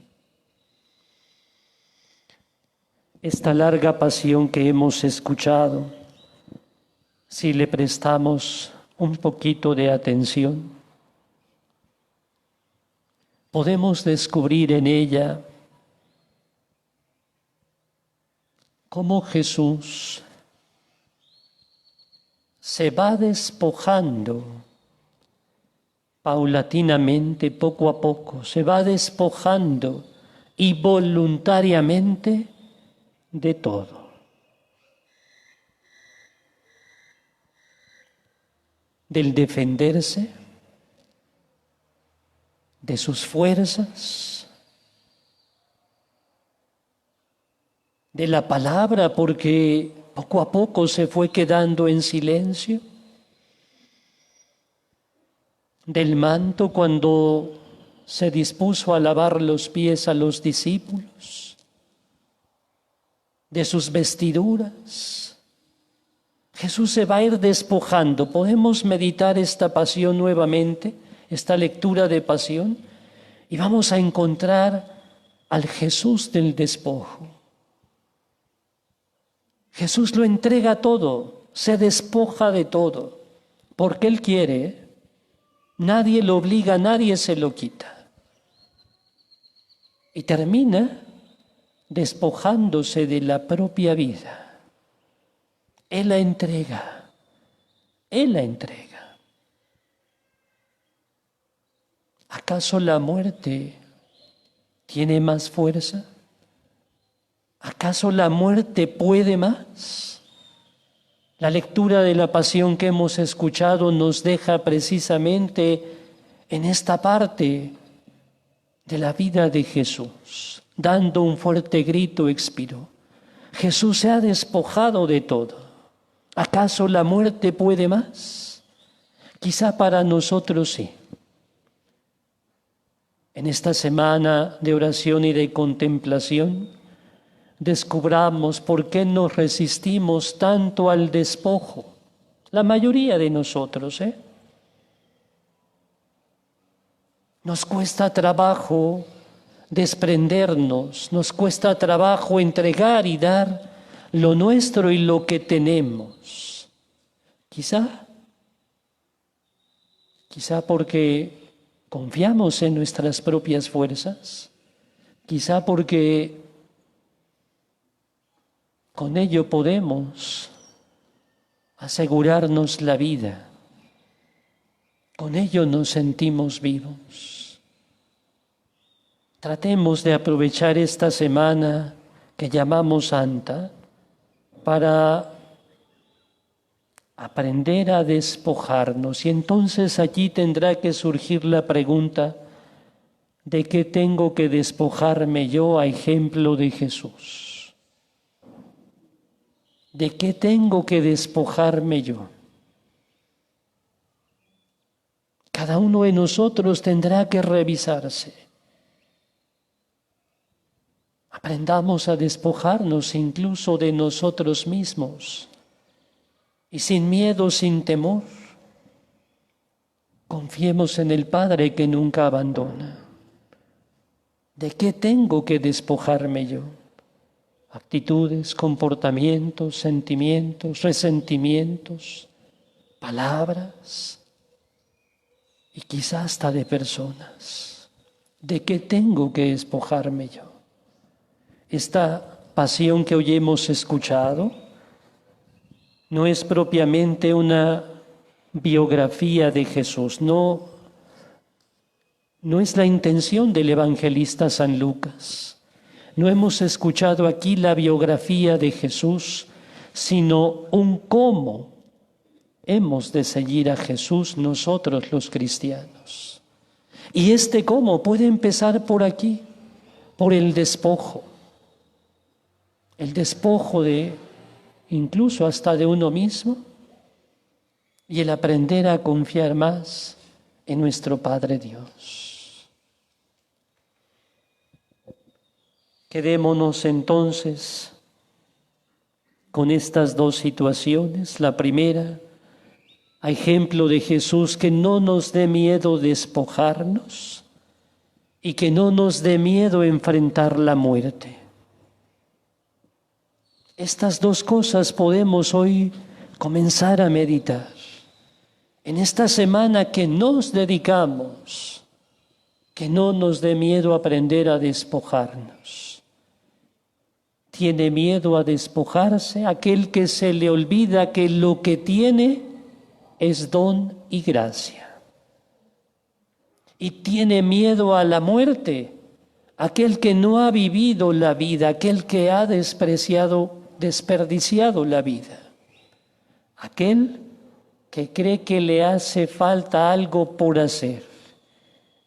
Esta larga pasión que hemos escuchado, si le prestamos un poquito de atención, podemos descubrir en ella cómo Jesús se va despojando paulatinamente, poco a poco, se va despojando y voluntariamente de todo. Del defenderse, de sus fuerzas, de la palabra, porque poco a poco se fue quedando en silencio, del manto cuando se dispuso a lavar los pies a los discípulos, de sus vestiduras. Jesús se va a ir despojando. Podemos meditar esta pasión nuevamente, esta lectura de pasión, y vamos a encontrar al Jesús del despojo. Jesús lo entrega todo, se despoja de todo, porque Él quiere. Nadie lo obliga, nadie se lo quita. Y termina despojándose de la propia vida. Él la entrega, Él la entrega. ¿Acaso la muerte tiene más fuerza? ¿Acaso la muerte puede más? La lectura de la pasión que hemos escuchado nos deja precisamente en esta parte de la vida de Jesús. Dando un fuerte grito, expiró. Jesús se ha despojado de todo. ¿Acaso la muerte puede más? Quizá para nosotros sí. En esta semana de oración y de contemplación, descubramos por qué nos resistimos tanto al despojo. La mayoría de nosotros, Nos cuesta trabajo desprendernos, nos cuesta trabajo entregar y dar lo nuestro y lo que tenemos. Quizá porque confiamos en nuestras propias fuerzas, quizá porque con ello podemos asegurarnos la vida. Con ello nos sentimos vivos. Tratemos de aprovechar esta semana que llamamos Santa para aprender a despojarnos. Y entonces allí tendrá que surgir la pregunta: ¿de qué tengo que despojarme yo a ejemplo de Jesús? ¿De qué tengo que despojarme yo? Cada uno de nosotros tendrá que revisarse. Aprendamos a despojarnos incluso de nosotros mismos y sin miedo, sin temor. Confiemos en el Padre que nunca abandona. ¿De qué tengo que despojarme yo? Actitudes, comportamientos, sentimientos, resentimientos, palabras y quizás hasta de personas. ¿De qué tengo que despojarme yo? Esta pasión que hoy hemos escuchado no es propiamente una biografía de Jesús, no es la intención del evangelista San Lucas. No hemos escuchado aquí la biografía de Jesús, sino un cómo hemos de seguir a Jesús nosotros los cristianos. Y este cómo puede empezar por aquí, por el despojo de incluso hasta de uno mismo, y el aprender a confiar más en nuestro Padre Dios. Quedémonos entonces con estas dos situaciones. La primera, a ejemplo de Jesús, que no nos dé miedo despojarnos y que no nos dé miedo enfrentar la muerte. Estas dos cosas podemos hoy comenzar a meditar. En esta semana que nos dedicamos, que no nos dé miedo aprender a despojarnos. ¿Tiene miedo a despojarse aquel que se le olvida que lo que tiene es don y gracia? Y tiene miedo a la muerte aquel que no ha vivido la vida, aquel que ha desperdiciado la vida, aquel que cree que le hace falta algo por hacer,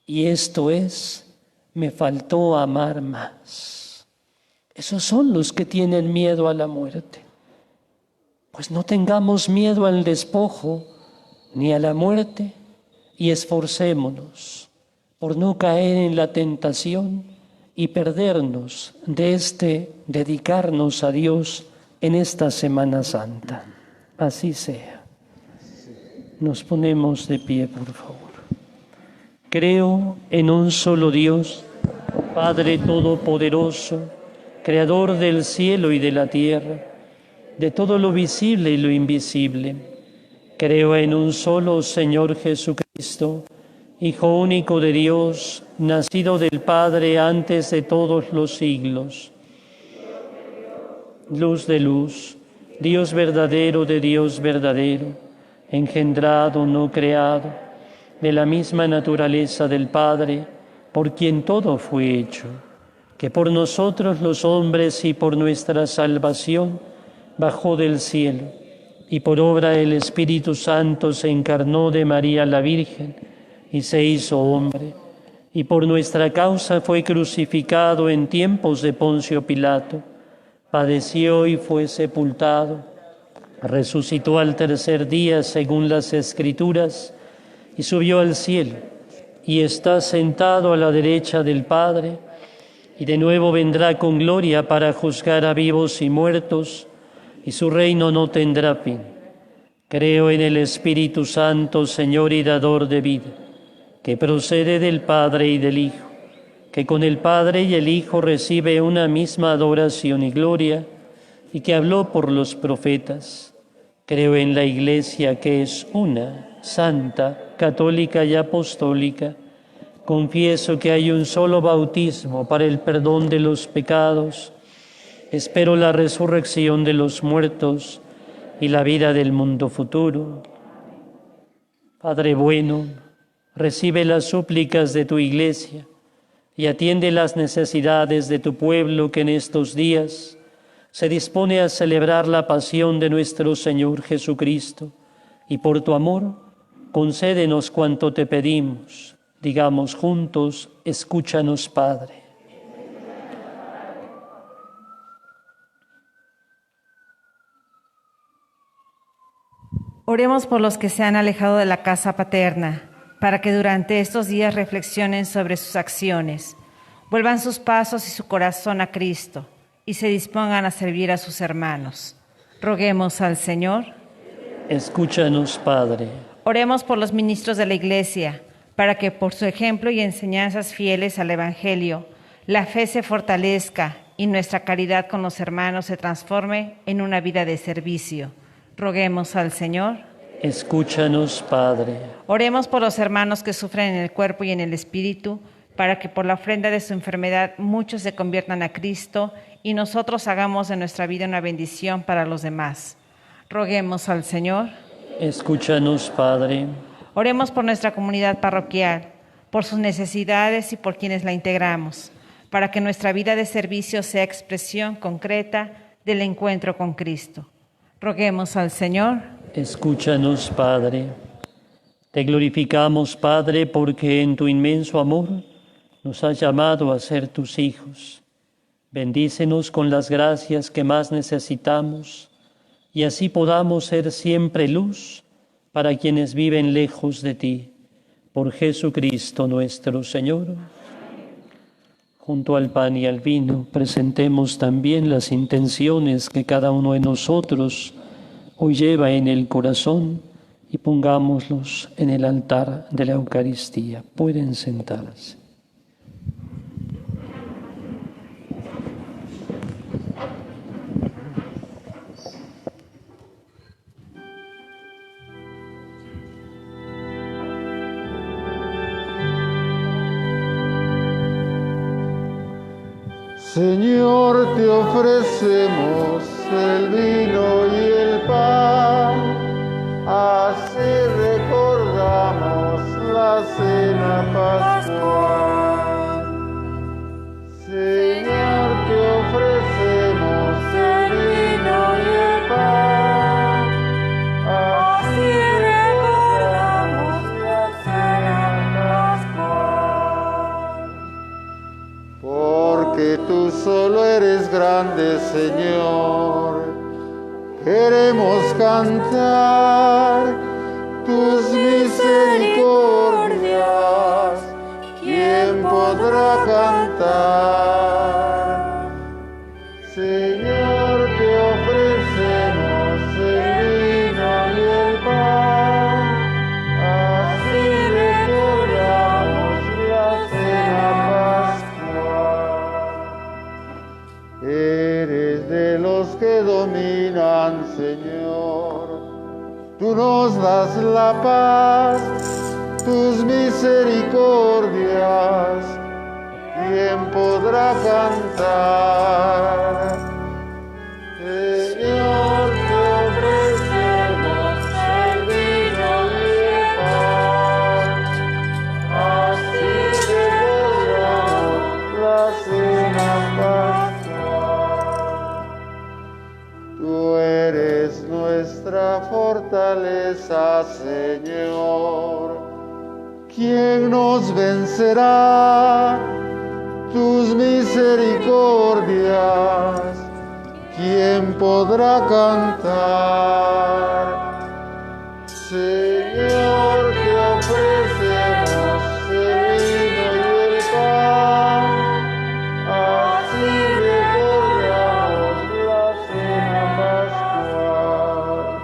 y esto es: me faltó amar más. Esos son los que tienen miedo a la muerte. Pues no tengamos miedo al despojo ni a la muerte, y esforcémonos por no caer en la tentación y perdernos de dedicarnos a Dios en esta Semana Santa. Así sea. Nos ponemos de pie, por favor. Creo en un solo Dios, Padre Todopoderoso, Creador del cielo y de la tierra, de todo lo visible y lo invisible. Creo en un solo Señor Jesucristo, Hijo único de Dios, nacido del Padre antes de todos los siglos. Luz de luz, Dios verdadero de Dios verdadero, engendrado, no creado, de la misma naturaleza del Padre, por quien todo fue hecho, que por nosotros los hombres y por nuestra salvación bajó del cielo, y por obra del Espíritu Santo se encarnó de María la Virgen, y se hizo hombre, y por nuestra causa fue crucificado en tiempos de Poncio Pilato, padeció y fue sepultado, resucitó al tercer día según las Escrituras, y subió al cielo, y está sentado a la derecha del Padre, y de nuevo vendrá con gloria para juzgar a vivos y muertos, y su reino no tendrá fin. Creo en el Espíritu Santo, Señor y dador de vida, que procede del Padre y del Hijo, que con el Padre y el Hijo recibe una misma adoración y gloria, y que habló por los profetas. Creo en la Iglesia, que es una, santa, católica y apostólica, Confieso que hay un solo bautismo para el perdón de los pecados. Espero la resurrección de los muertos y la vida del mundo futuro. Padre bueno, recibe las súplicas de tu Iglesia y atiende las necesidades de tu pueblo que en estos días se dispone a celebrar la pasión de nuestro Señor Jesucristo. Y por tu amor, concédenos cuanto te pedimos. Digamos juntos, escúchanos, Padre. Oremos por los que se han alejado de la casa paterna, para que durante estos días reflexionen sobre sus acciones, vuelvan sus pasos y su corazón a Cristo y se dispongan a servir a sus hermanos. Roguemos al Señor. Escúchanos, Padre. Oremos por los ministros de la Iglesia, para que por su ejemplo y enseñanzas fieles al Evangelio, la fe se fortalezca y nuestra caridad con los hermanos se transforme en una vida de servicio. Roguemos al Señor. Escúchanos, Padre. Oremos por los hermanos que sufren en el cuerpo y en el espíritu, para que por la ofrenda de su enfermedad muchos se conviertan a Cristo y nosotros hagamos de nuestra vida una bendición para los demás. Roguemos al Señor. Escúchanos, Padre. Oremos por nuestra comunidad parroquial, por sus necesidades y por quienes la integramos, para que nuestra vida de servicio sea expresión concreta del encuentro con Cristo. Roguemos al Señor. Escúchanos, Padre. Te glorificamos, Padre, porque en tu inmenso amor nos has llamado a ser tus hijos. Bendícenos con las gracias que más necesitamos y así podamos ser siempre luz para quienes viven lejos de ti. Por Jesucristo nuestro Señor. Junto al pan y al vino presentemos también las intenciones que cada uno de nosotros hoy lleva en el corazón y pongámoslos en el altar de la Eucaristía. Pueden sentarse. Señor, te ofrecemos el vino y el pan, así recordamos la cena pascual. Señor, te ofrecemos el vino y el pan, así recordamos la cena pascual. Porque tú solo eres grande, Señor, queremos cantar tus misericordias. ¿Quién podrá cantar? Señor, te ofrecemos el vino y el pan, así recordamos la cena pascual. Eres de los que dominan, Señor, tú nos das la paz, tus misericordias. ¿Quién podrá cantar? Señor, te ofrecemos el vino y el pan, así recordamos la cena pascual. Tú eres nuestra fortaleza, Señor. ¿Quién nos vencerá? Tus misericordias, ¿quién podrá cantar? Señor, te ofrecemos el vino y el pan, así recordamos la cena pascual.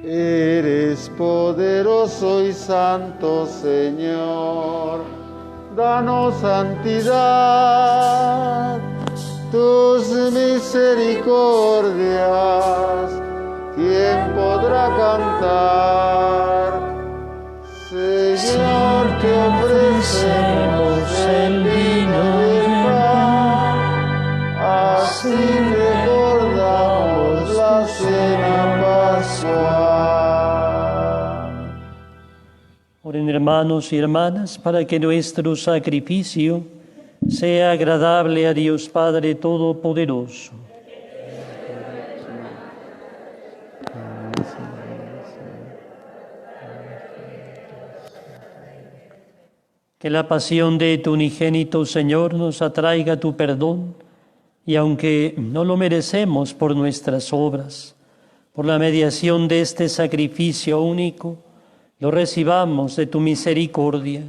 Eres poderoso y santo, Señor. Danos santidad, tus misericordias, ¿quién podrá cantar? Señor, te Hacemos el vino y el pan, así recordamos la cena pascual. Oren, hermanos y hermanas, para que nuestro sacrificio sea agradable a Dios Padre Todopoderoso. Que la pasión de tu unigénito Señor nos atraiga tu perdón, y aunque no lo merecemos por nuestras obras, por la mediación de este sacrificio único, lo recibamos de tu misericordia,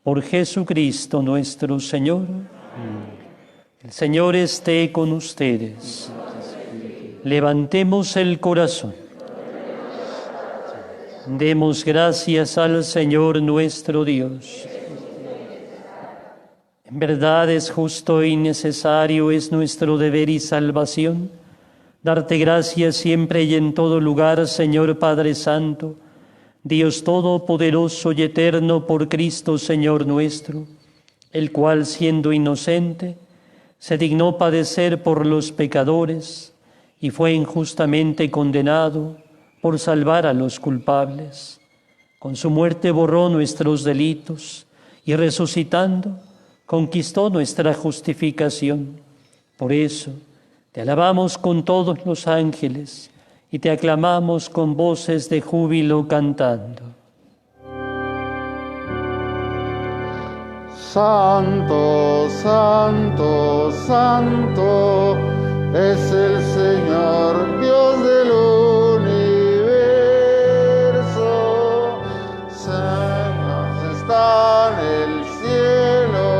por Jesucristo nuestro Señor. El Señor esté con ustedes. Levantemos el corazón. Demos gracias al Señor nuestro Dios. En verdad es justo y necesario, es nuestro deber y salvación, darte gracias siempre y en todo lugar, Señor Padre Santo, Dios Todopoderoso y Eterno, por Cristo Señor nuestro, el cual, siendo inocente, se dignó padecer por los pecadores y fue injustamente condenado por salvar a los culpables. Con su muerte borró nuestros delitos y resucitando, conquistó nuestra justificación. Por eso, te alabamos con todos los ángeles y te aclamamos con voces de júbilo cantando. Santo, santo, santo, es el Señor Dios del universo. Señor, está en el cielo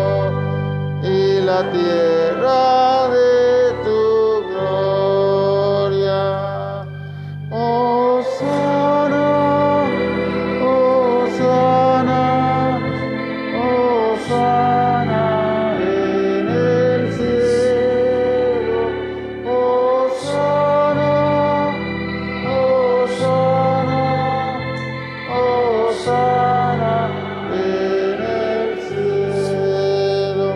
y la tierra de tu gloria. Hosana, Hosana, Hosana en el cielo. Hosana, Hosana, Hosana en el cielo.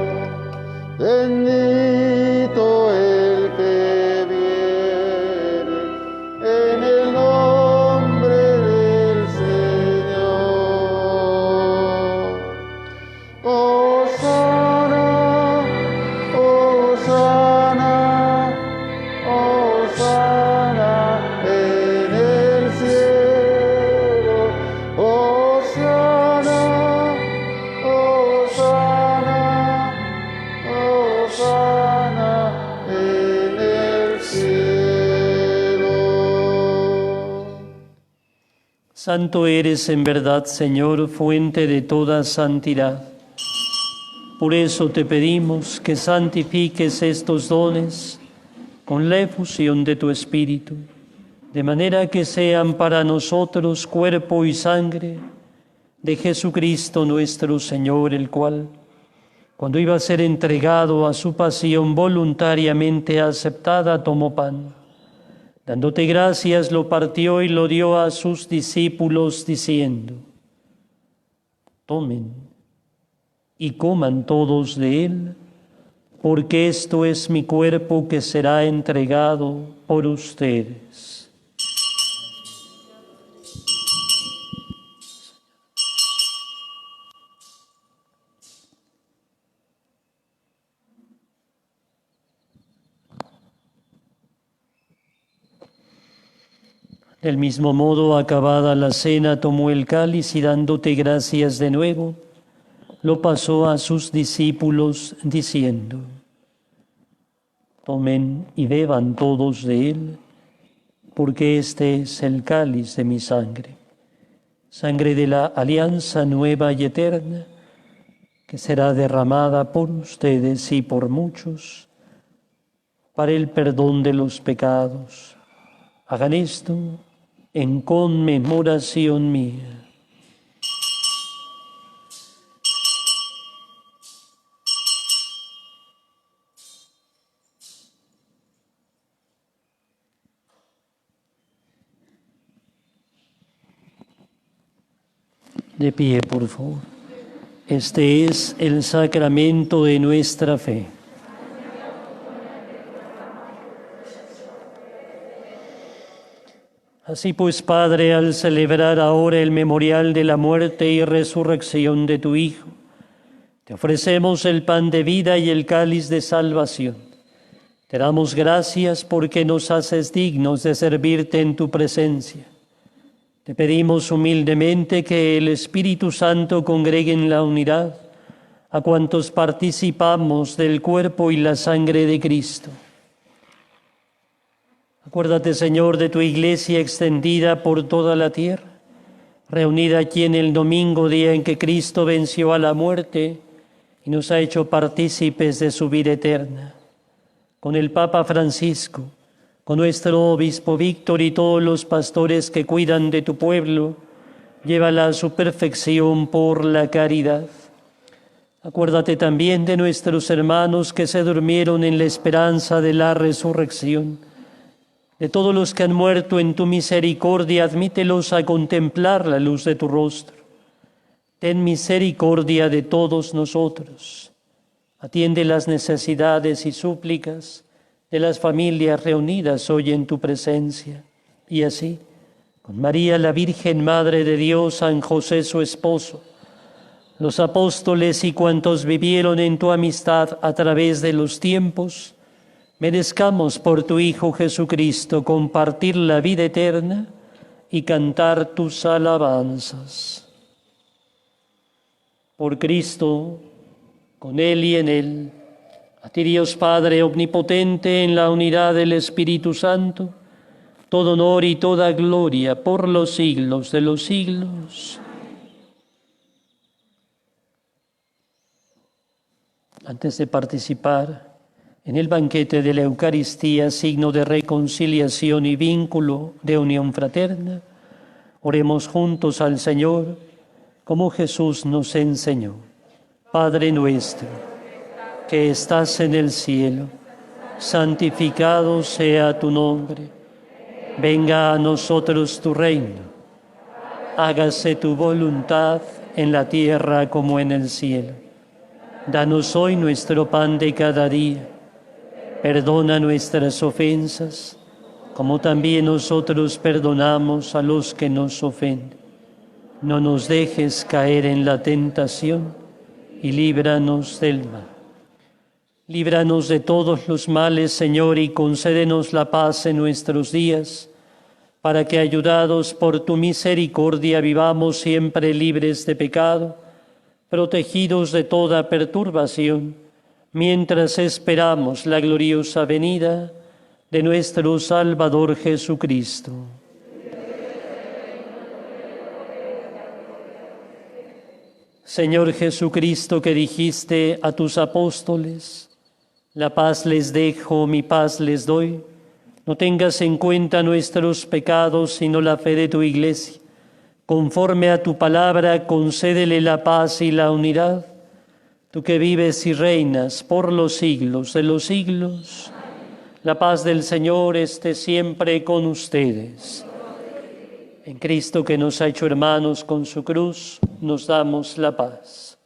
Bendito el que viene en el nombre del Señor. Hosana, Hosana, Hosana en el cielo. Hosana, Hosana, Hosana en el cielo. Santo eres en verdad, Señor, fuente de toda santidad. Por eso te pedimos que santifiques estos dones con la efusión de tu Espíritu, de manera que sean para nosotros cuerpo y sangre de Jesucristo nuestro Señor, el cual, cuando iba a ser entregado a su pasión voluntariamente aceptada, tomó pan. Dándote gracias, lo partió y lo dio a sus discípulos, diciendo: tomen y coman todos de él, porque esto es mi cuerpo que será entregado por ustedes. Del mismo modo, acabada la cena, tomó el cáliz y dándote gracias de nuevo, lo pasó a sus discípulos diciendo: tomen y beban todos de él, porque este es el cáliz de mi sangre, sangre de la alianza nueva y eterna, que será derramada por ustedes y por muchos para el perdón de los pecados. Hagan esto en conmemoración mía. De pie, por favor. Este es el sacramento de nuestra fe. Así pues, Padre, al celebrar ahora el memorial de la muerte y resurrección de tu Hijo, te ofrecemos el pan de vida y el cáliz de salvación. Te damos gracias porque nos haces dignos de servirte en tu presencia. Te pedimos humildemente que el Espíritu Santo congregue en la unidad a cuantos participamos del cuerpo y la sangre de Cristo. Acuérdate, Señor, de tu iglesia extendida por toda la tierra, reunida aquí en el domingo, día en que Cristo venció a la muerte y nos ha hecho partícipes de su vida eterna. Con el Papa Francisco, con nuestro obispo Víctor y todos los pastores que cuidan de tu pueblo, llévala a su perfección por la caridad. Acuérdate también de nuestros hermanos que se durmieron en la esperanza de la resurrección. De todos los que han muerto en tu misericordia, admítelos a contemplar la luz de tu rostro. Ten misericordia de todos nosotros. Atiende las necesidades y súplicas de las familias reunidas hoy en tu presencia. Y así, con María la Virgen Madre de Dios, San José su esposo, los apóstoles y cuantos vivieron en tu amistad a través de los tiempos, merezcamos por tu Hijo Jesucristo compartir la vida eterna y cantar tus alabanzas. Por Cristo, con Él y en Él, a ti Dios Padre omnipotente, en la unidad del Espíritu Santo, todo honor y toda gloria por los siglos de los siglos. Antes de participar en el banquete de la Eucaristía, signo de reconciliación y vínculo de unión fraterna, oremos juntos al Señor como Jesús nos enseñó. Padre nuestro, que estás en el cielo, santificado sea tu nombre. Venga a nosotros tu reino. Hágase tu voluntad en la tierra como en el cielo. Danos hoy nuestro pan de cada día. Perdona nuestras ofensas, como también nosotros perdonamos a los que nos ofenden. No nos dejes caer en la tentación y líbranos del mal. Líbranos de todos los males, Señor, y concédenos la paz en nuestros días, para que, ayudados por tu misericordia, vivamos siempre libres de pecado, protegidos de toda perturbación, mientras esperamos la gloriosa venida de nuestro Salvador Jesucristo. Señor Jesucristo, que dijiste a tus apóstoles: la paz les dejo, mi paz les doy. No tengas en cuenta nuestros pecados, sino la fe de tu Iglesia. Conforme a tu palabra, concédele la paz y la unidad. Tú que vives y reinas por los siglos de los siglos, la paz del Señor esté siempre con ustedes. En Cristo, que nos ha hecho hermanos con su cruz, nos damos la paz.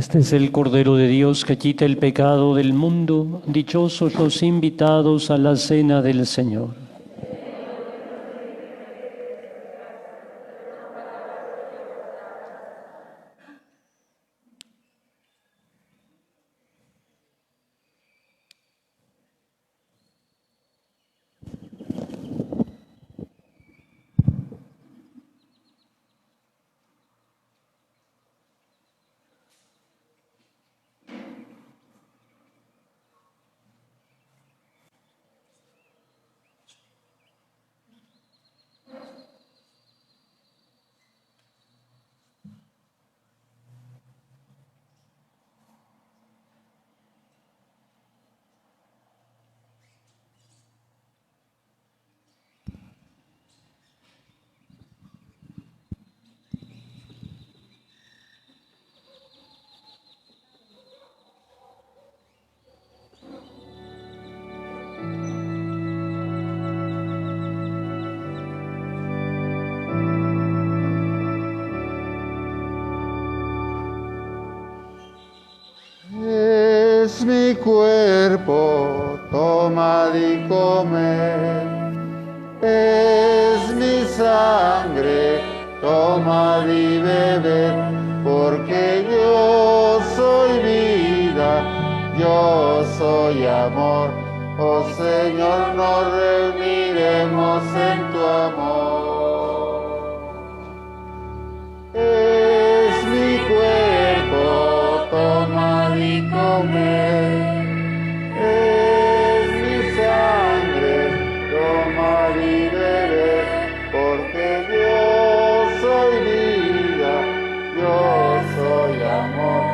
Este es el Cordero de Dios que quita el pecado del mundo. Dichosos los invitados a la cena del Señor. Es mi cuerpo, tomad y comed. Es mi sangre, tomad y bebed. Porque yo soy vida, yo soy amor. Oh Señor, nos reuniremos en tu amor. Es mi cuerpo, tomad y comed. Es mi sangre, tomad y bebed. Porque yo soy vida, yo soy amor.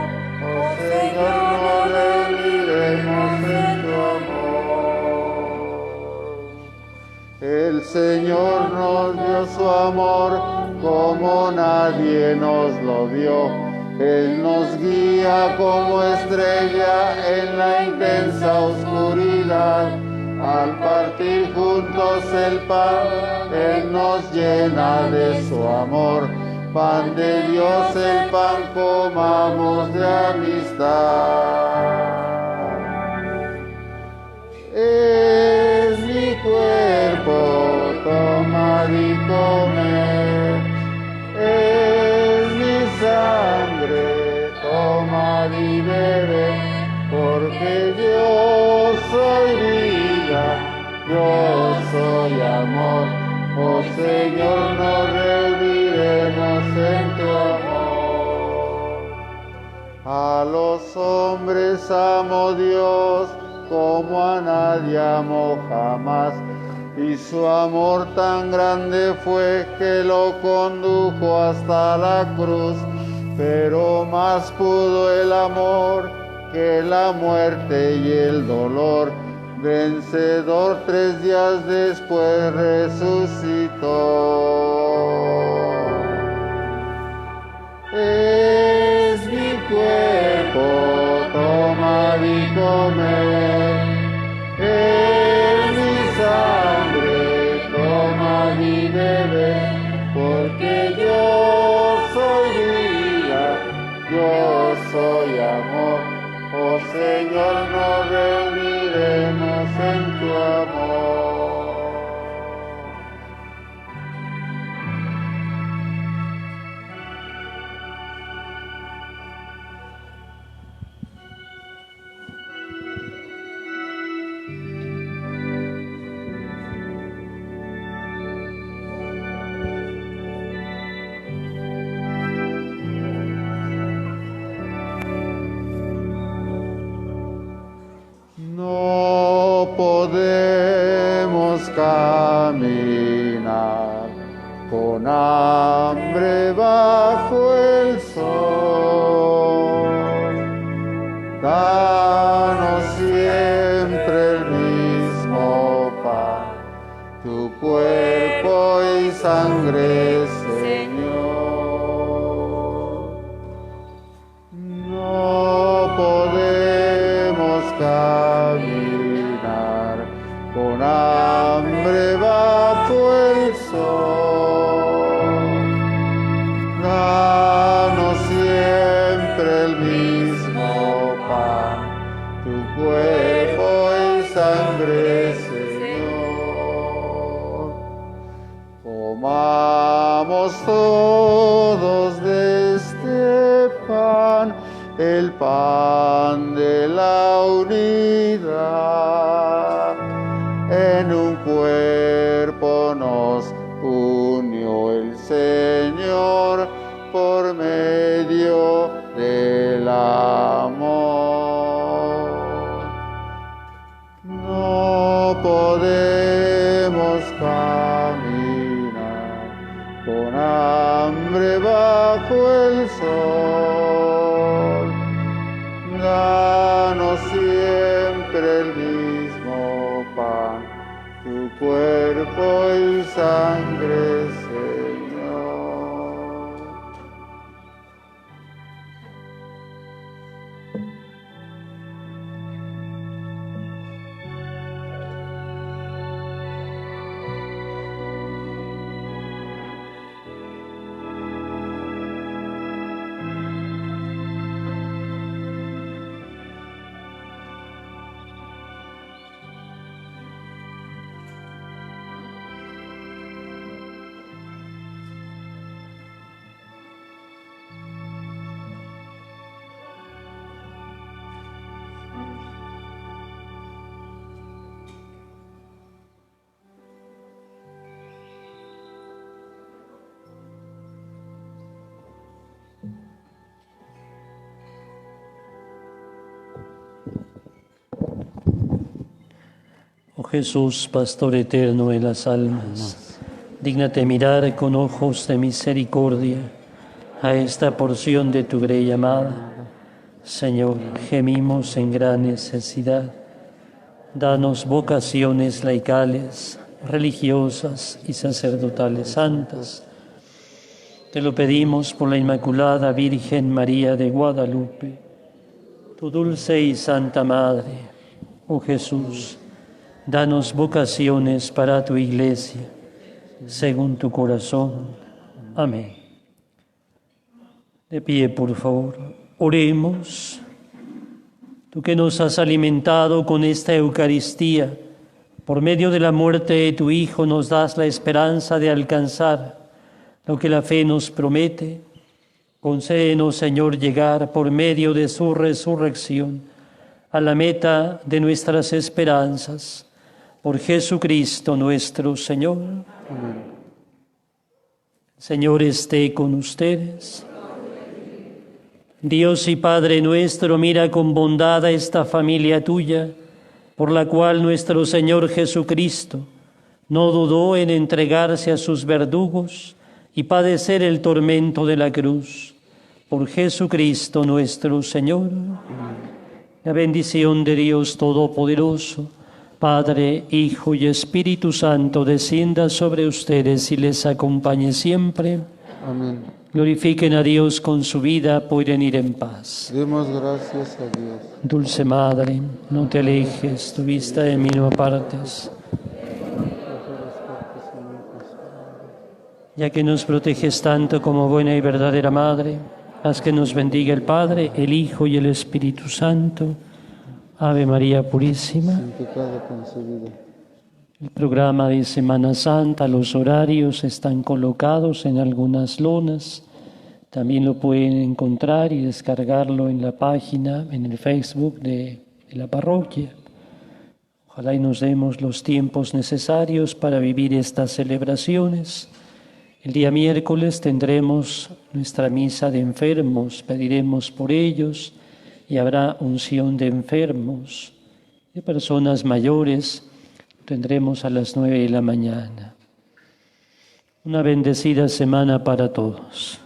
Oh Señor, nos reuniremos en tu amor. El Señor nos dio su amor como nadie nos lo dio. Él nos guía como estrella en la intensa oscuridad. Al partir juntos el pan, Él nos llena de su amor. Pan de Dios, el pan comamos de amistad. Es mi cuerpo, tomad y comed. Es mi sangre, tomad y bebed. Porque yo soy vida, yo soy amor. Oh Señor, nos reuniremos en tu amor. A los hombres amó Dios como a nadie amó jamás. Y su amor tan grande fue que lo condujo hasta la cruz. Pero más pudo el amor que la muerte y el dolor. Vencedor 3 días después resucitó. Es mi cuerpo, tomad y comed. Es mi sangre, tomad y bebed. Porque yo soy vida, yo soy amor. Oh Señor, nos reuniremos en tu amor. No podemos caminar con hambre bajo el sol. Danos siempre el mismo pan, tu cuerpo y sangre, Señor. No podemos caminar con hambre bajo el sol. Danos siempre el mismo Comamos todos de este pan, el pan de la unidad. En un cuerpo nos unió el Señor por medio del amor. No podemos caminar con hambre bajo el sol. Danos siempre el mismo pan, tu cuerpo y sangre, Señor. Oh Jesús, pastor eterno de las almas, dígnate mirar con ojos de misericordia a esta porción de tu grey amada. Señor, gemimos en gran necesidad. Danos vocaciones laicales, religiosas y sacerdotales santas. Te lo pedimos por la Inmaculada Virgen María de Guadalupe, tu dulce y santa Madre. Oh Jesús, danos vocaciones para tu Iglesia, según tu corazón. Amén. De pie, por favor, oremos. Tú que nos has alimentado con esta Eucaristía, por medio de la muerte de tu Hijo nos das la esperanza de alcanzar lo que la fe nos promete. Concédenos, Señor, llegar por medio de su resurrección a la meta de nuestras esperanzas. Por Jesucristo nuestro Señor. Amén. El Señor esté con ustedes. Dios y Padre nuestro, mira con bondad a esta familia tuya, por la cual nuestro Señor Jesucristo no dudó en entregarse a sus verdugos y padecer el tormento de la cruz. Por Jesucristo nuestro Señor. Amén. La bendición de Dios Todopoderoso, Padre, Hijo y Espíritu Santo, descienda sobre ustedes y les acompañe siempre. Amén. Glorifiquen a Dios con su vida, pueden ir en paz. Demos gracias a Dios. Dulce Madre, no te alejes, tu vista de mí no apartes. Ya que nos proteges tanto como buena y verdadera Madre, haz que nos bendiga el Padre, el Hijo y el Espíritu Santo. Ave María Purísima. Sin pecado concebida. El programa de Semana Santa, los horarios están colocados en algunas lonas. También lo pueden encontrar y descargarlo en la página, en el Facebook de la parroquia. Ojalá y nos demos los tiempos necesarios para vivir estas celebraciones. El día miércoles tendremos nuestra misa de enfermos, pediremos por ellos y habrá unción de enfermos, de personas mayores. Tendremos a las 9 de la mañana. Una bendecida semana para todos.